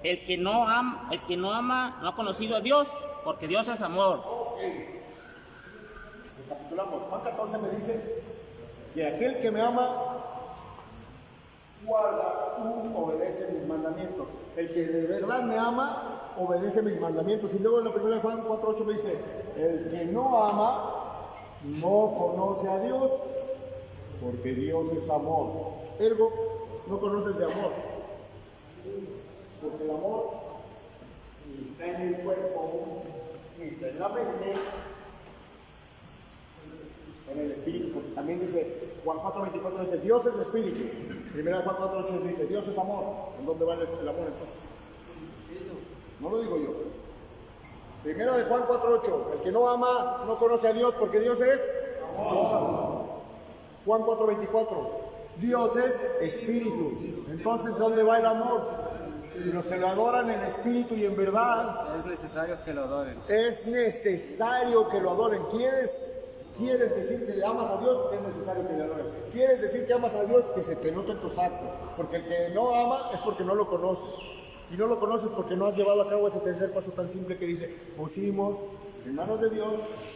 El que no ama no ha conocido a Dios porque Dios es amor. Recapitulamos. Juan 14 me dice que aquel que me ama guarda obedece mis mandamientos. El que de verdad me ama obedece mis mandamientos. Y luego en la primera de Juan 4:8 me dice, el que no ama no conoce a Dios, porque Dios es amor. Ergo, no conoces de amor, porque el amor ni está en el cuerpo, ni está en la mente, en el espíritu, porque también dice, Juan 4:24 dice, Dios es espíritu. Primera de Juan 4:8 dice, Dios es amor. ¿En dónde va el amor entonces? No lo digo yo. Primera de Juan 4:8, el que no ama no conoce a Dios porque Dios es amor. Juan 4:24, Dios es espíritu. Entonces, ¿dónde va el amor? Y los que lo adoran en espíritu y en verdad, Es necesario que lo adoren. es necesario que lo adoren. ¿Quieres decir que le amas a Dios? Es necesario que le adores. ¿Quieres decir que amas a Dios? Que se te noten tus actos. Porque el que no ama es porque no lo conoces. Y no lo conoces porque no has llevado a cabo ese tercer paso tan simple que dice, pusimos en manos de Dios,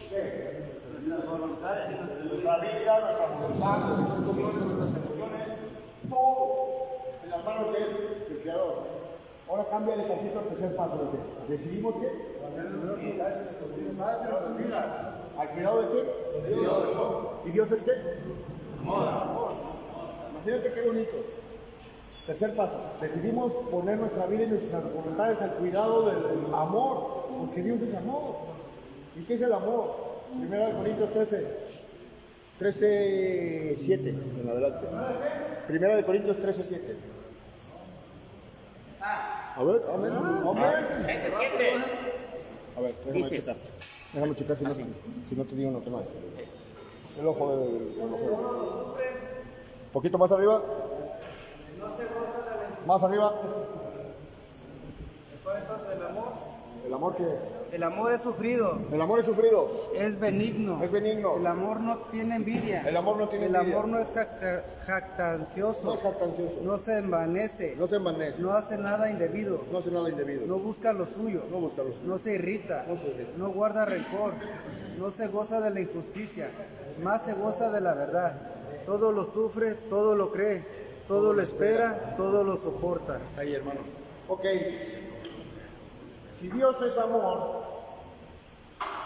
¿qué? Nuestra vida, nuestra voluntad, nuestras cosas, nuestras emociones, todo en las manos de Él, del Creador. Ahora cámbiale tantito al tercer paso. Dice, decidimos que al cuidado de qué? De Dios. ¿Y Dios es qué? Amor. Imagínate qué bonito. Tercer paso, decidimos poner nuestra vida y nuestras voluntades al cuidado del amor, porque Dios es amor. ¿Y qué es el amor? Primera de Corintios 13:7 en adelante. Primera de Corintios 13:7. A ver, amén. Amén. Ese 7. A ver, déjame Dice. checar. Déjame checar si no te digo no te mal. El ojo del ojo. Poquito más arriba. Más arriba. Entonces, el amor. ¿El amor qué es? El amor es sufrido, El amor es sufrido. es benigno. Es benigno. El amor no tiene envidia. El amor no tiene El envidia. amor no es jactancioso. No es jactancioso. No se envanece. No se envanece. No hace nada indebido. No hace nada indebido. No busca lo suyo. No busca lo suyo. No se irrita. No se irrita. No guarda rencor. No se goza de la injusticia. Más se goza de la verdad. Todo lo sufre, todo lo cree. Todo lo espera, todo lo soporta. Está ahí, hermano. Ok. Si Dios es amor,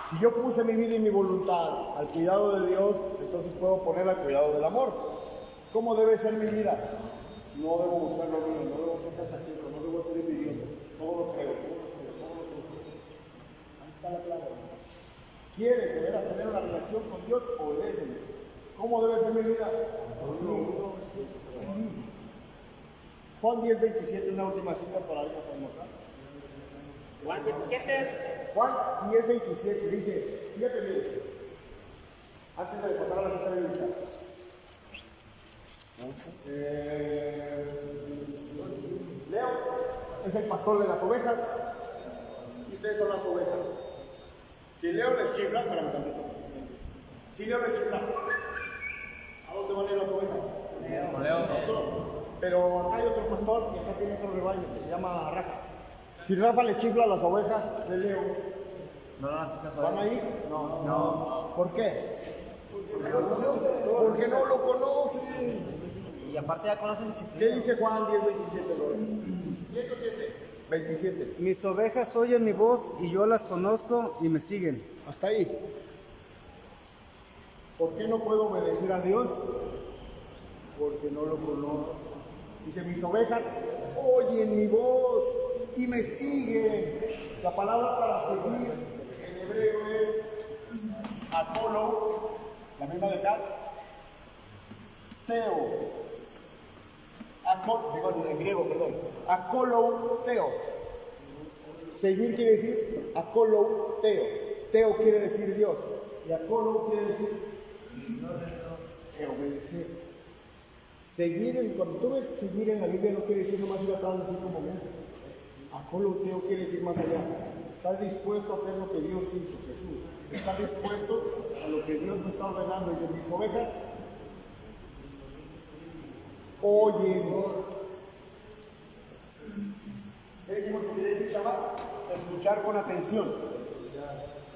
si yo puse mi vida y mi voluntad al cuidado de Dios, entonces puedo poner al cuidado del amor. ¿Cómo debe ser mi vida? No debo buscar lo mío, no debo ser jactancioso, no debo ser envidioso. Todo lo creo, todo lo sufro. Ahí está la clave. ¿Quieres de veras tener una relación con Dios? Obedécele. ¿Cómo debe ser mi vida? Así. Juan 10:27, una última cita para irnos a almorzar. Juan 7. Juan 10:27 dice, fíjate bien, antes de pasar a la cita bíblica. Leo es el pastor de las ovejas y ustedes son las ovejas. Si Leo les chifla, espérame tantito. Si Leo les chifla, ¿a dónde van a ir las ovejas? Pastor. Pero acá hay otro pastor y acá tiene otro rebaño que se llama Rafa. Si Rafa les chifla a las ovejas de Leo, ¿van a ir? No. ¿Por qué? Porque no lo conocen. Y aparte ya conocen ¿Qué dice Juan 10:27, Lore? 27. Mis ovejas oyen mi voz y yo las conozco y me siguen. Hasta ahí. ¿Por qué no puedo obedecer a Dios? Porque no lo conozco. Dice, mis ovejas oyen mi voz y me siguen. La palabra para seguir en hebreo es akolo, la misma de acá. Teo. Digo en griego, perdón. Akolo teo. Seguir quiere decir akolo teo. Teo quiere decir Dios. Y akolo quiere decir obedecer. Seguir, cuando tú ves seguir en la Biblia, no quiere decir nomás ir atrás de un momento. Acoloteo quiere decir más allá. Está dispuesto a hacer lo que Dios hizo, Jesús. Está dispuesto a lo que Dios me está ordenando. Dice, mis ovejas oyen. ¿Qué dijimos que quiere decir Shabbat? Escuchar con atención.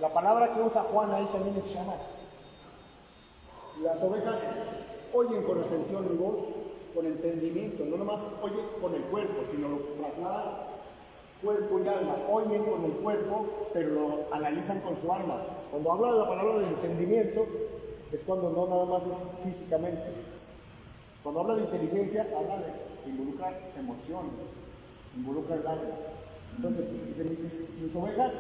La palabra que usa Juan ahí también es Shabbat. Las ovejas oyen con atención mi voz, con entendimiento, no nomás oyen con el cuerpo, sino lo trasladan cuerpo y alma, oyen con el cuerpo, pero lo analizan con su alma. Cuando habla de la palabra de entendimiento, es cuando no nada más es físicamente. Cuando habla de inteligencia, habla de involucrar emociones, involucra el alma. Entonces, dice, mis ovejas,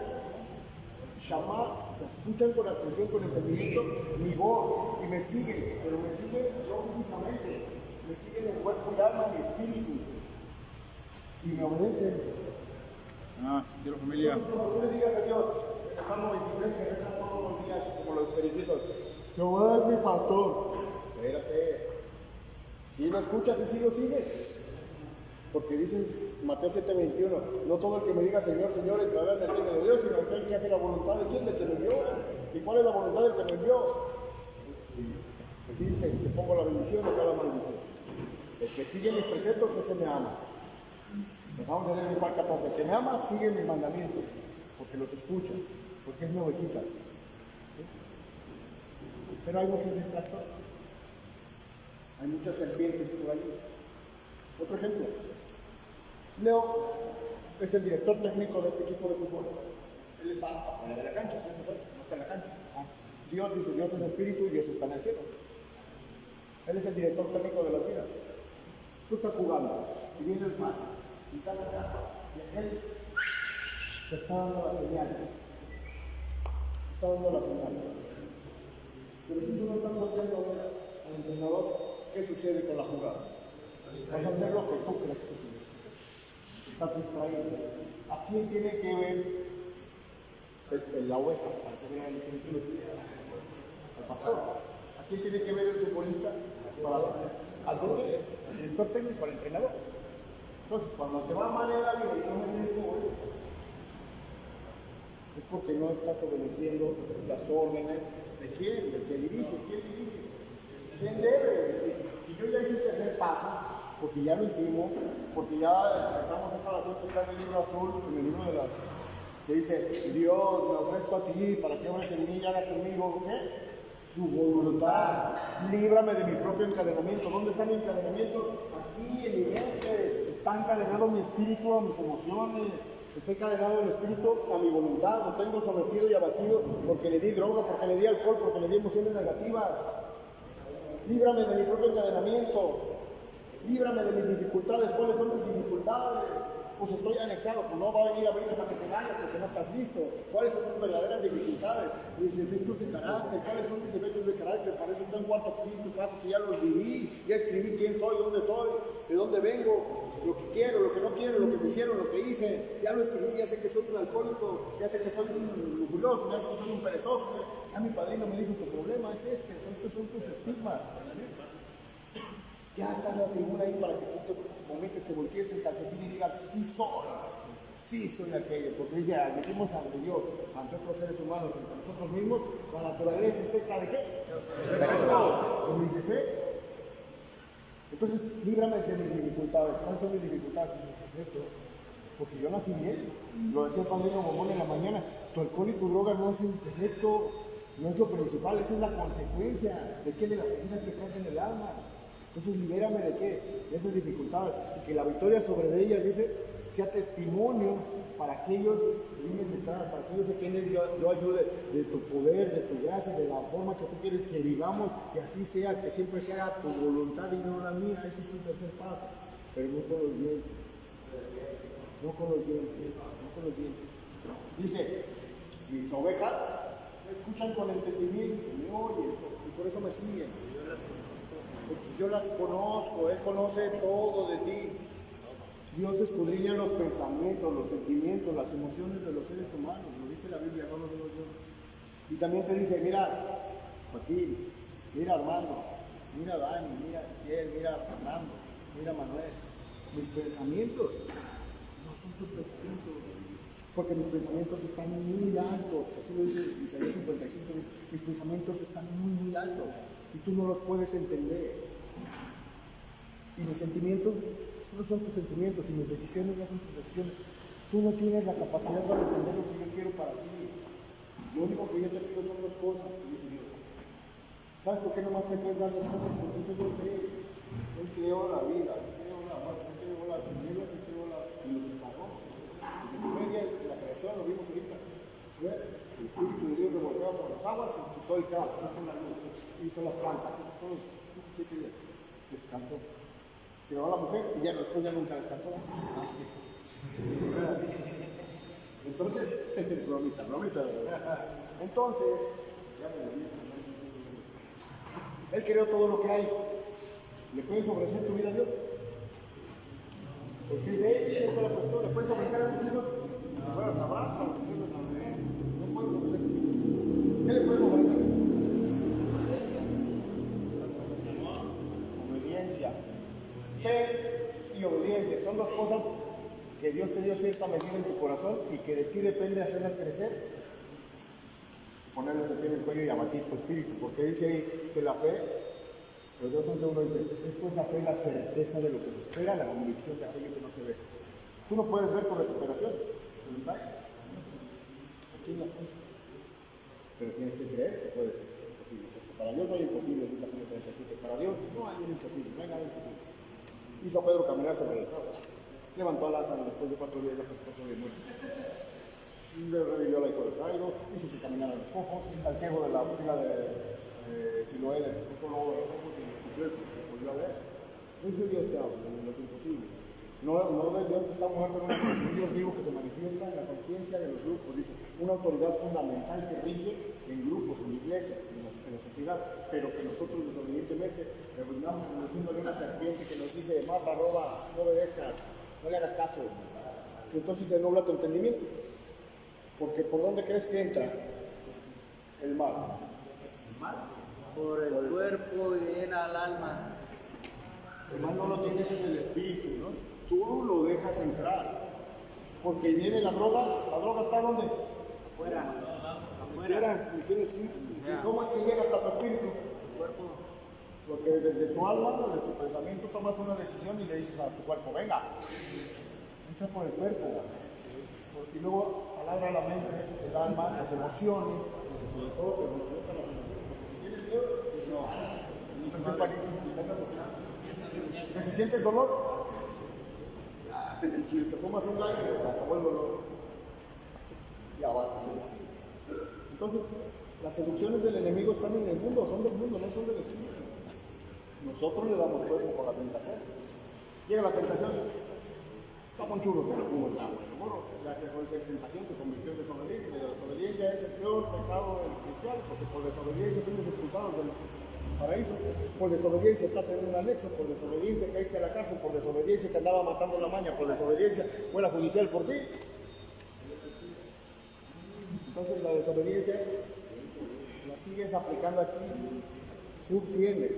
Shama O sea, escuchan con atención, con entendimiento mi voz y me siguen, pero me siguen no físicamente, me siguen en cuerpo y alma y espíritu. Y me obedecen. Quiero familia. Entonces, cuando tú le digas a Dios, en el Salmo 23, que rezan todos los días, como los periquitos, Jehová es mi pastor. Espérate. Si lo escuchas y si lo sigues. Porque dice Mateo 7:21, no todo el que me diga Señor, Señor, entrará en el reino de Dios, sino aquel que hace la voluntad de quién, del que me envió. ¿Y cuál es la voluntad del que me envió? Pues, fíjense, te pongo la bendición o cada maldición. El que sigue mis preceptos, ese me ama. Nos vamos a leer en Juan 14. El que me ama, sigue mis mandamientos, porque los escucha, porque es mi ovejita. ¿Sí? Pero hay muchos distractores. Hay muchas serpientes por allí. Otro ejemplo. Leo es el director técnico de este equipo de fútbol. Él está afuera de la cancha, ¿cierto? No está en la cancha. Dios dice, Dios es espíritu y Dios está en el cielo. Él es el director técnico de las vidas. Tú estás jugando y viene el pase y estás acá y aquel te está dando las señales. Te está dando las señales. Pero si tú no estás volviendo a ver al entrenador, ¿qué sucede con la jugada? Vas a hacer lo que tú crees que tienes. Estás distraído. ¿A quién tiene que ver la oveja para saber el sentido? Al pastor. ¿A quién tiene que ver el futbolista? Al director técnico, al entrenador. Entonces, cuando te va mal en la vida y no metes gol, es porque no estás obedeciendo las órdenes de quién, del que dirige, quién dirige, quién debe. Si yo ya hice el tercer paso, porque ya lo hicimos, porque ya empezamos esa oración que está en el libro azul, en el libro de las que dice, Dios, me ofrezco a ti para que obres en mí y hagas conmigo, ¿qué? Tu voluntad, líbrame de mi propio encadenamiento. ¿Dónde está mi encadenamiento? Aquí, en mi mente. Está encadenado mi espíritu a mis emociones. Está encadenado el espíritu a mi voluntad. Lo tengo sometido y abatido porque le di droga, porque le di alcohol, porque le di emociones negativas. Líbrame de mi propio encadenamiento. Líbrame de mis dificultades. ¿Cuáles son mis dificultades? Pues estoy anexado, pues no va a venir a abrirte para que te vayas porque no estás listo. ¿Cuáles son tus verdaderas dificultades? Mis defectos de carácter. ¿Cuáles son mis defectos de carácter? Para eso está en cuarto, quinto paso, que ya los viví, ya escribí quién soy, dónde soy, de dónde vengo, lo que quiero, lo que no quiero, lo que me hicieron, lo que hice. Ya lo escribí, ya sé que soy un alcohólico, ya sé que soy un lujurioso, ya sé que soy un perezoso. Ya mi padrino me dijo, tu problema es este, estos son tus estigmas. Ya está en la tribuna ahí para que tú te momentos te voltees el calcetín y digas, sí soy aquello, porque dice, admitimos ante Dios, ante otros seres humanos, ante nosotros mismos, con la naturaleza es seca de qué? Con mis defectos. Entonces, líbrame de mis dificultades. ¿Cuáles son mis dificultades? Mis defectos. Porque yo nací bien. Lo decía el padrino Bombón en la mañana, tu alcohol y tu droga no es el defecto, no es lo principal, esa es la consecuencia de qué, de las heridas que traes en el alma. Entonces, libérame de qué, de esas dificultades, y que la victoria sobre ellas, dice, sea testimonio para aquellos que vienen detrás, para aquellos a quienes yo ayude, de tu poder, de tu gracia, de la forma que tú quieres que vivamos, que así sea, que siempre se haga tu voluntad y no la mía. Ese es un tercer paso, pero no con los dientes, no con los dientes. Dice, mis ovejas me escuchan con entendimiento, me oyen, y por eso me siguen. Yo las conozco, Él conoce todo de ti. Dios escudriña los pensamientos, los sentimientos, las emociones de los seres humanos. Lo dice la Biblia, no lo digo yo. Y también te dice, mira Joaquín, mira Armando, mira Dani, mira Miguel, mira Fernando, mira Manuel. Mis pensamientos no son tus pensamientos, porque mis pensamientos están muy altos. Así lo dice Isaías 55, mis pensamientos están muy altos. Y tú no los puedes entender. Y mis sentimientos no son tus sentimientos, y mis decisiones no son tus decisiones. Tú no tienes la capacidad para entender lo que yo quiero para ti. Lo único que yo te pido son dos cosas, dice Dios. ¿Sabes por qué nomás te puedes dar dos cosas? Porque yo tengo fe. Él creó la vida, Él creó la muerte, Él creó las tinieblas, Él creó y los separó. Desde el primer día de la creación, lo vimos ahorita. El Espíritu de Dios revolcaba sobre las aguas y quitó el caos, puso la luz, hizo las plantas, hizo todo. 7 días. Descansó. Creó a la mujer y ya después ya nunca descansó. Entonces, bromita, Entonces, Él creó todo lo que hay. ¿Le puedes ofrecer tu vida a Dios? Porque es de Él, ¿le puedes ofrecer a tus hijos? ¿Le puedes trabajar para ofrecerles la vida? No puedes ofrecer tu vida. ¿Qué le puedes ofrecer? Obediencia. Fe y obediencia son dos cosas que Dios te dio cierta medida en tu corazón y que de ti depende hacerlas crecer. Ponerlas aquí en el cuello y abatir tu espíritu, porque dice ahí que la fe, el 2:11 dice, esto es la fe, la certeza de lo que se espera, la convicción de aquello que no se ve. Tú no puedes ver tu recuperación, ¿no está? Aquí las cosas. Pero tienes que creer que puede ser posible, porque para Dios no hay imposible, Lucas 1:37, para Dios no hay un imposible, no hay nada imposible. Hizo a Pedro caminar sobre las aguas, levantó a Lázaro después de 4 días, ya pescó de muerte. Revivió la hijo de Jairo, hizo que caminaran los ojos, al ciego de la fila de Siloé le puso lobo de los ojos y le escupió y volvió a ver. No es el Dios que habla, no es imposible. No es Dios que está muerto, no es un Dios vivo que se manifiesta en la conciencia de los grupos. Dice, una autoridad fundamental que rige en grupos, en iglesias, en la sociedad, pero que nosotros desobedientemente reunamos diciéndole una serpiente que nos dice, mata, roba, no obedezcas, no le hagas caso. Y entonces se nubla tu entendimiento. Porque ¿por dónde crees que entra el mal? Por el cuerpo y viene al alma. El mal no lo tienes en el espíritu, ¿no? Tú lo dejas entrar. Porque viene la droga está ¿dónde? Afuera. Afuera. ¿Cómo es que llega hasta tu espíritu? El cuerpo. Porque desde tu alma, desde tu pensamiento tomas una decisión y le dices a tu cuerpo, venga, entra por el cuerpo. Y luego palabra la mente, el alma, las emociones, porque sobre todo te gustan las emociones. Porque si tienes miedo, pues no. ¿Que si sientes dolor? Te fumas un gallo y se te acabó el dolor. Y abates el espíritu. Entonces, las seducciones del enemigo están en el mundo, son del mundo, no son del espíritu. Nosotros le damos fuerza por la tentación. Llega la tentación. Toma un churro, te lo fumo, está bueno. La tentación se convirtió en desobediencia. La desobediencia es el peor pecado del cristiano, porque por desobediencia fuimos expulsados del paraíso. Por desobediencia estás en un anexo, por desobediencia caíste a la cárcel, por desobediencia te andaba matando la maña, por desobediencia fue la judicial por ti. Entonces la desobediencia la sigues aplicando aquí. Tú tienes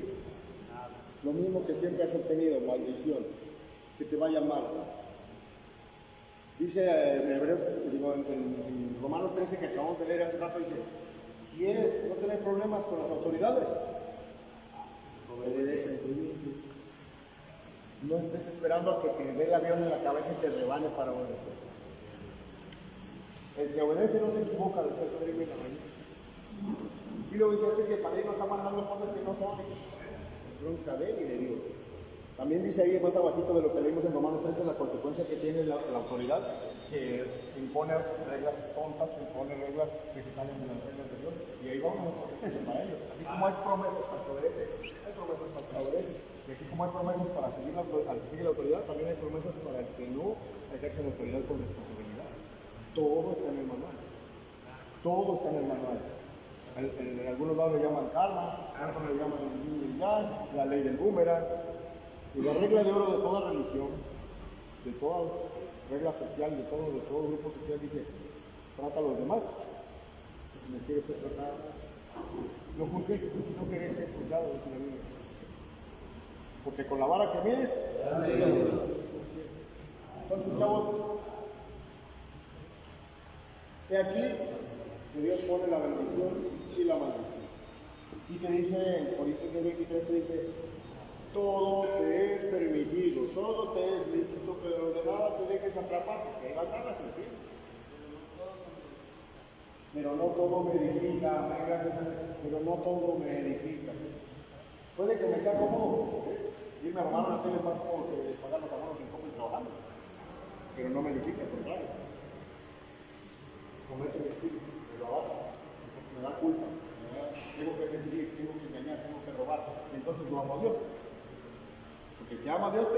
lo mismo que siempre has obtenido, maldición, que te vaya mal. Dice en Hebreos, en Romanos 13 que acabamos de leer hace rato, dice, ¿quieres no tener problemas con las autoridades? Obedece. No estés esperando a que te dé el avión en la cabeza y te rebane para obedecer. El que obedece no se equivoca de ser padrino en la mañana. Y luego dice, es que si el padrino está mandando cosas que no son, bronca de él y de Dios. También dice ahí más abajito de lo que leímos en Romanos 13, la consecuencia que tiene la autoridad, que impone reglas tontas, que impone reglas que se salen de las reglas de Dios, y ahí vamos para ellos. Así como hay promesas para que obedece, hay promesas para que obedece, y así como hay promesas para seguir al que sigue la autoridad, también hay promesas para el que no ejerce la autoridad con responsabilidad. Todo está en el manual. Todo está en el manual. En algunos lados le llaman karma, en otros le llaman el yin y el yang, la ley del boomerang. Y la regla de oro de toda religión, de toda regla social, de todo grupo social, dice, trata a los demás como quieres ser tratado. No juzgues si no querés ser juzgado, dice la Biblia. Porque con la vara que mides, entonces, chavos, he aquí que Dios pone la bendición y la maldición. Y te dice, en Corintios 23 te dice, todo te es permitido, todo te es lícito, pero de nada te dejes atrapar, porque las ganas se tienen. Pero no todo me edifica, pero no todo me edifica. Puede que me sea cómodo, irme a robar una tele más cómodo que pagar los abonos en poco y trabajando, pero no me edifica, al contrario. Comete mi espíritu, me lo abajo, me da culpa, tengo que mentir, tengo que engañar, tengo que robar, y entonces lo amo a Dios. Porque el que ama a Dios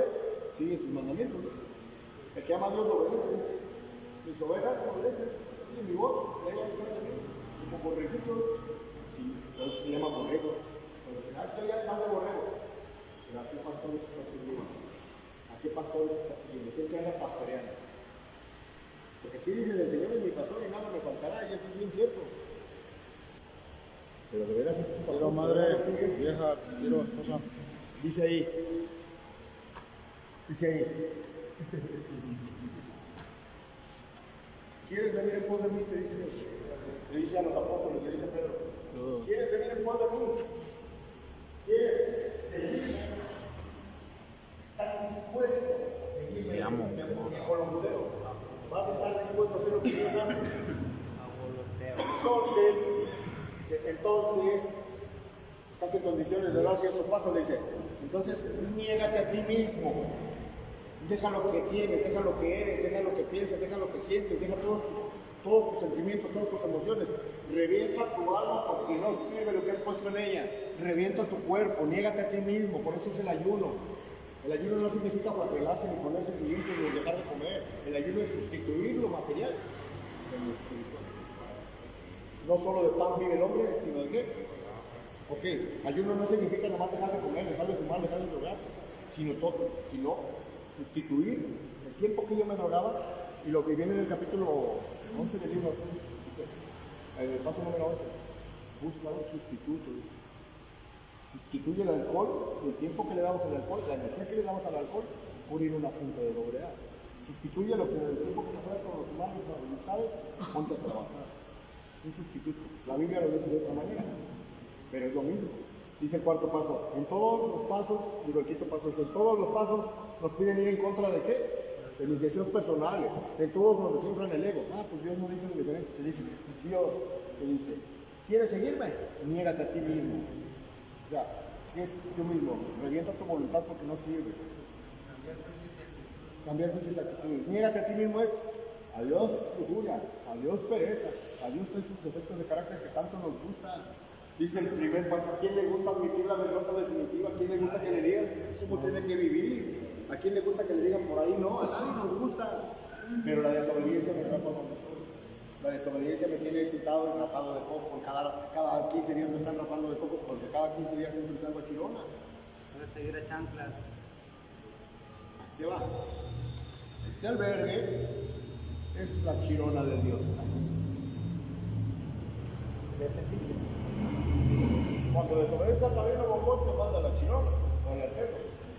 sigue sus mandamientos. El que ama a Dios lo obedece. Mis ovejas lo obedecen. Y mi voz, ella detrás de mí. como borreguitos, sí, por eso se llama borrego. Pero esto ya es más de borrego. Pero ¿a qué pastores estás siguiendo? ¿A qué pastores estás siguiendo? ¿Quién te anda pastoreando? Porque aquí dice, el Señor es mi pastor y nada me faltará, y eso es bien cierto. Pero de veras es un pastor. Quiero madre, vieja, quiero esposa. Dice ahí. ¿Quieres venir en pos de mí? Te dice Dios. Le dice a los apóstoles, le dice a Pedro. ¿Quieres venir en pos de mí? ¿Quieres seguirme? ¿Estás dispuesto a seguirme? Te amo. Voluntario. ¿Vas a estar dispuesto a hacer lo que Dios hace? Entonces, estás en condiciones de dar ciertos pasos, le dice. Entonces, niégate a ti mismo. Deja lo que tienes, deja lo que eres, deja lo que piensas, deja lo que sientes, deja todos tus sentimientos, todas tus emociones. Revienta tu alma porque no sirve lo que has puesto en ella. Revienta tu cuerpo, niégate a ti mismo, por eso es el ayuno. El ayuno no significa flagelarse ni ponerse silencio ni dejar de comer. El ayuno es sustituir lo material en lo espiritual. No solo de pan vive el hombre, sino de qué. Ok, ayuno no significa nada más dejar de comer, dejar de fumar, dejar de drogarse, sino sustituir el tiempo que yo me drogaba y lo que viene en el capítulo 11 del libro azul, dice, en el paso número 11, busca un sustituto, dice. Sustituye el alcohol, el tiempo que le damos al alcohol, la energía que le damos al alcohol, por ir a una punta de doble A. Sustituye lo que el tiempo que pasas con los humanos y amistades, ponte a trabajar. Un sustituto. La Biblia lo dice de otra manera, pero es lo mismo. Dice el cuarto paso, en todos los pasos, digo el quinto paso, dice, en todos los pasos nos piden ir en contra de qué? De mis deseos personales, en todos nos desinflan el ego. Pues Dios no dice lo diferente, te dice, Dios te dice, ¿quieres seguirme? Niégate a ti mismo. O sea, ¿qué es tú mismo? Revienta tu voluntad porque no sirve. Cambiar juicios y actitudes. Niégate a ti mismo es adiós lujuria, adiós pereza, adiós esos efectos de carácter que tanto nos gustan. Dice el primer paso, ¿a quién le gusta admitir la derrota definitiva? ¿A quién le gusta que le digan cómo tiene que vivir? ¿A quién le gusta que le digan por ahí? No, a nadie nos gusta. Pero la desobediencia me atrapa donde estoy. La desobediencia me tiene excitado y rapado de coco. Cada 15 días me están rapando de coco porque cada 15 días siempre salgo a Chirona. Puedes seguir a chanclas. ¿Qué va? Este albergue es la Chirona de Dios. ¿Me entendiste? Cuando desobedeces al padrino bombón te manda a la Chirona o al eterno.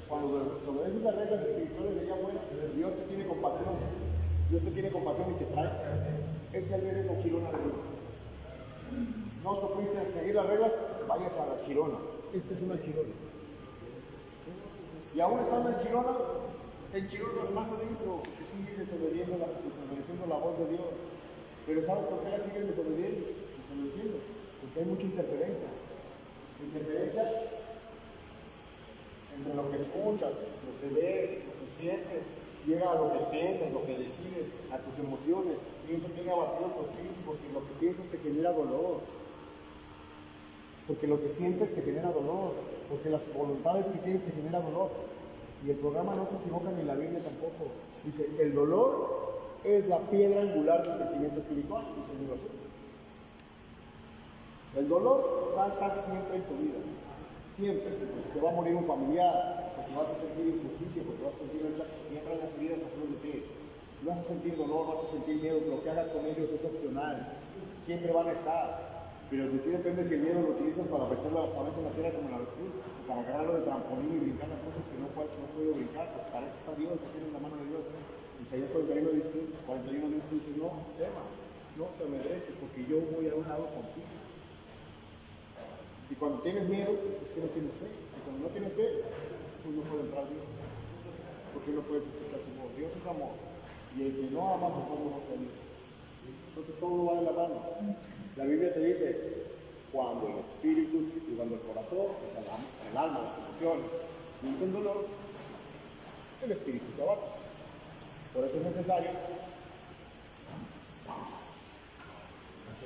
Cuando desobedeces las reglas espirituales de allá afuera, Dios te tiene compasión. Dios te tiene compasión y te trae. Este albergue es la Chirona de Dios. No supiste seguir las reglas, vayas a la Chirona. Esta es una Chirona. Y aún estando en Chirona es más adentro, que sigue desobedeciendo la voz de Dios. Pero ¿sabes por qué la siguen desobedeciendo? Porque hay mucha interferencia. Interferencia entre lo que escuchas, lo que ves, lo que sientes, llega a lo que piensas, lo que decides, a tus emociones, y eso tiene abatido tu espíritu porque lo que piensas te genera dolor, porque lo que sientes te genera dolor, porque las voluntades que tienes te genera dolor. Y el programa no se equivoca ni la Biblia tampoco. Dice, el dolor es la piedra angular del crecimiento espiritual, dice el libro azul. El dolor va a estar siempre en tu vida. Siempre, porque se va a morir un familiar, porque vas a sentir injusticia, porque vas a sentir rechazo, porque ya traes las heridas a flor de piel. Vas a sentir dolor, vas a sentir miedo, lo que hagas con ellos es opcional. Siempre van a estar. Pero de ti depende si el miedo lo utilizas para meter la cabeza en la tierra como la avestruz, o para agarrarlo de trampolín y brincar las cosas que no has podido brincar, porque para eso está Dios, que tiene la mano de Dios. Isaías 41 dice, no temas, no te amedrentes, porque yo voy a un lado contigo. Y cuando tienes miedo, es que no tienes fe. Y cuando no tienes fe, pues no puede entrar Dios. Porque no puedes escuchar su voz. Dios es amor. Y el que no ama, pues no va a salir. Entonces todo va de la mano. La Biblia te dice, cuando el espíritu y cuando el corazón, o sea, el alma, las emociones, sienten dolor, el espíritu se abarca. Por eso es necesario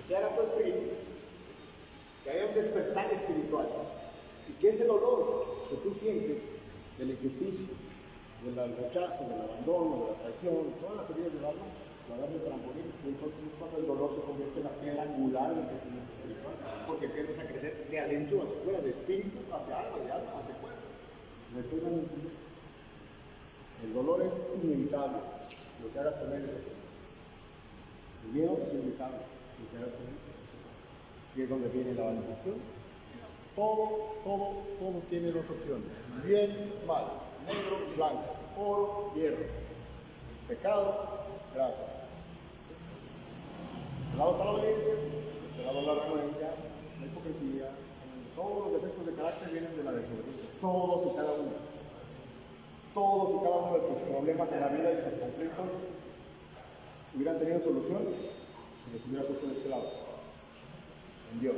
que haga tu espíritu, que haya un despertar espiritual y que ese dolor que tú sientes de la injusticia, del rechazo, del abandono, de la traición, todas las heridas del alma, agarra el trampolín, y entonces es cuando el dolor se convierte en la piedra angular del crecimiento espiritual, porque empiezas a crecer de adentro hacia afuera, de espíritu hacia alma, de alma hacia afuera. ¿Me estoy dando a entender? El dolor es inevitable, lo que hagas con él es eso. El miedo es inevitable, lo que hagas con él es eso. Y es donde viene la validación. Todo tiene dos opciones: bien, mal, negro y blanco, oro, hierro, pecado, gracia. De este lado está la obediencia, de este lado la renuencia, la hipocresía. Todos los defectos de carácter vienen de la desobediencia, todos y cada uno. Todos y cada uno de tus problemas en la vida y tus conflictos hubieran tenido solución si los hubieras hecho de este lado, en Dios.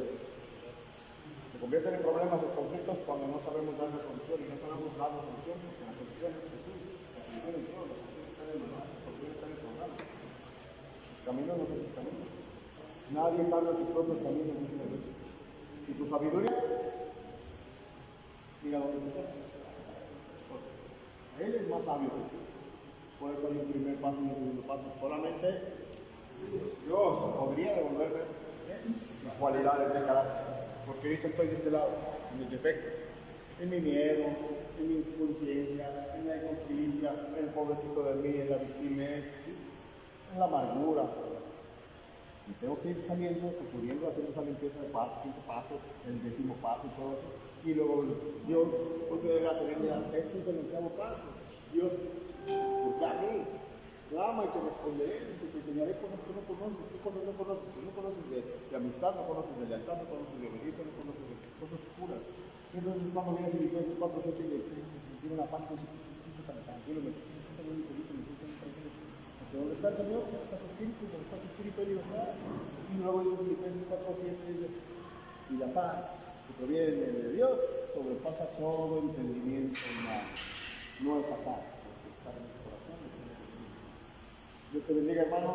Se convierten en problemas los conflictos cuando no sabemos dar la solución, y no sabemos dar la solución porque la solución es Jesús, la solución es Dios, la solución está en el manual, la solución está en el programa. Los caminos no son tus caminos. Nadie sabe sus propios caminos, dice la Biblia. ¿Y tu sabiduría? Mira dónde te pones. Él es más sabio que tú. Por eso hay un primer paso y un segundo paso. Solamente Dios podría devolverme mis cualidades de carácter. Porque ahorita estoy de este lado, en mis defectos, en mi miedo, en mi inconsciencia, en la injusticia, en el pobrecito de mí, en la victimez, en la amargura. Y tengo que ir saliendo, sacudiendo, haciendo esa limpieza de paso, 5 pasos, el 10º paso y todo eso. Y luego Dios concede la serenidad. Eso es el 11º paso. Dios, porque a mí, clama y te responderé, dice, te enseñaré cosas que no conoces. ¿Qué cosas no conoces? Pues no conoces de amistad, no conoces de lealtad, no conoces de obediencia, no conoces de cosas puras. Y entonces cuando viene Filipenses 4:7 y le empiezas a sentir una paz, me siento tan tranquilo, me siento muy bonito, me siento muy tranquilo. Porque donde está el Señor, está tu espíritu, donde está tu espíritu hay libertad. Y luego dice Filipenses 4:7, dice, y la paz que proviene de Dios sobrepasa todo entendimiento humano. No es acá, porque está en tu corazón. Dios te bendiga, hermano.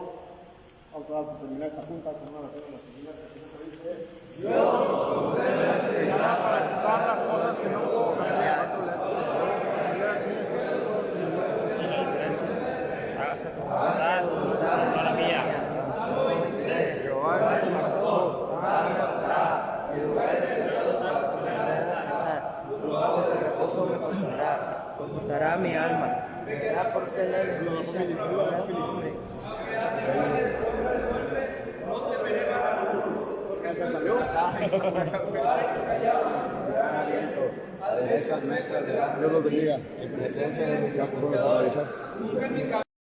Vamos a dar por terminar esta junta con una oración de la Señora que siempre dice: Dios me enseñará para aceptar las cosas que no puedo cambiar. Hágase tu voluntad, no la mía. Jehová me pasó. Lugares de reposo me consolará, confortará mi alma, me dará por ser ley de justicia, para su nombre. ¿Se salió? Esas mesas de Dios los bendiga. en presencia de mis Ya podemos finalizar.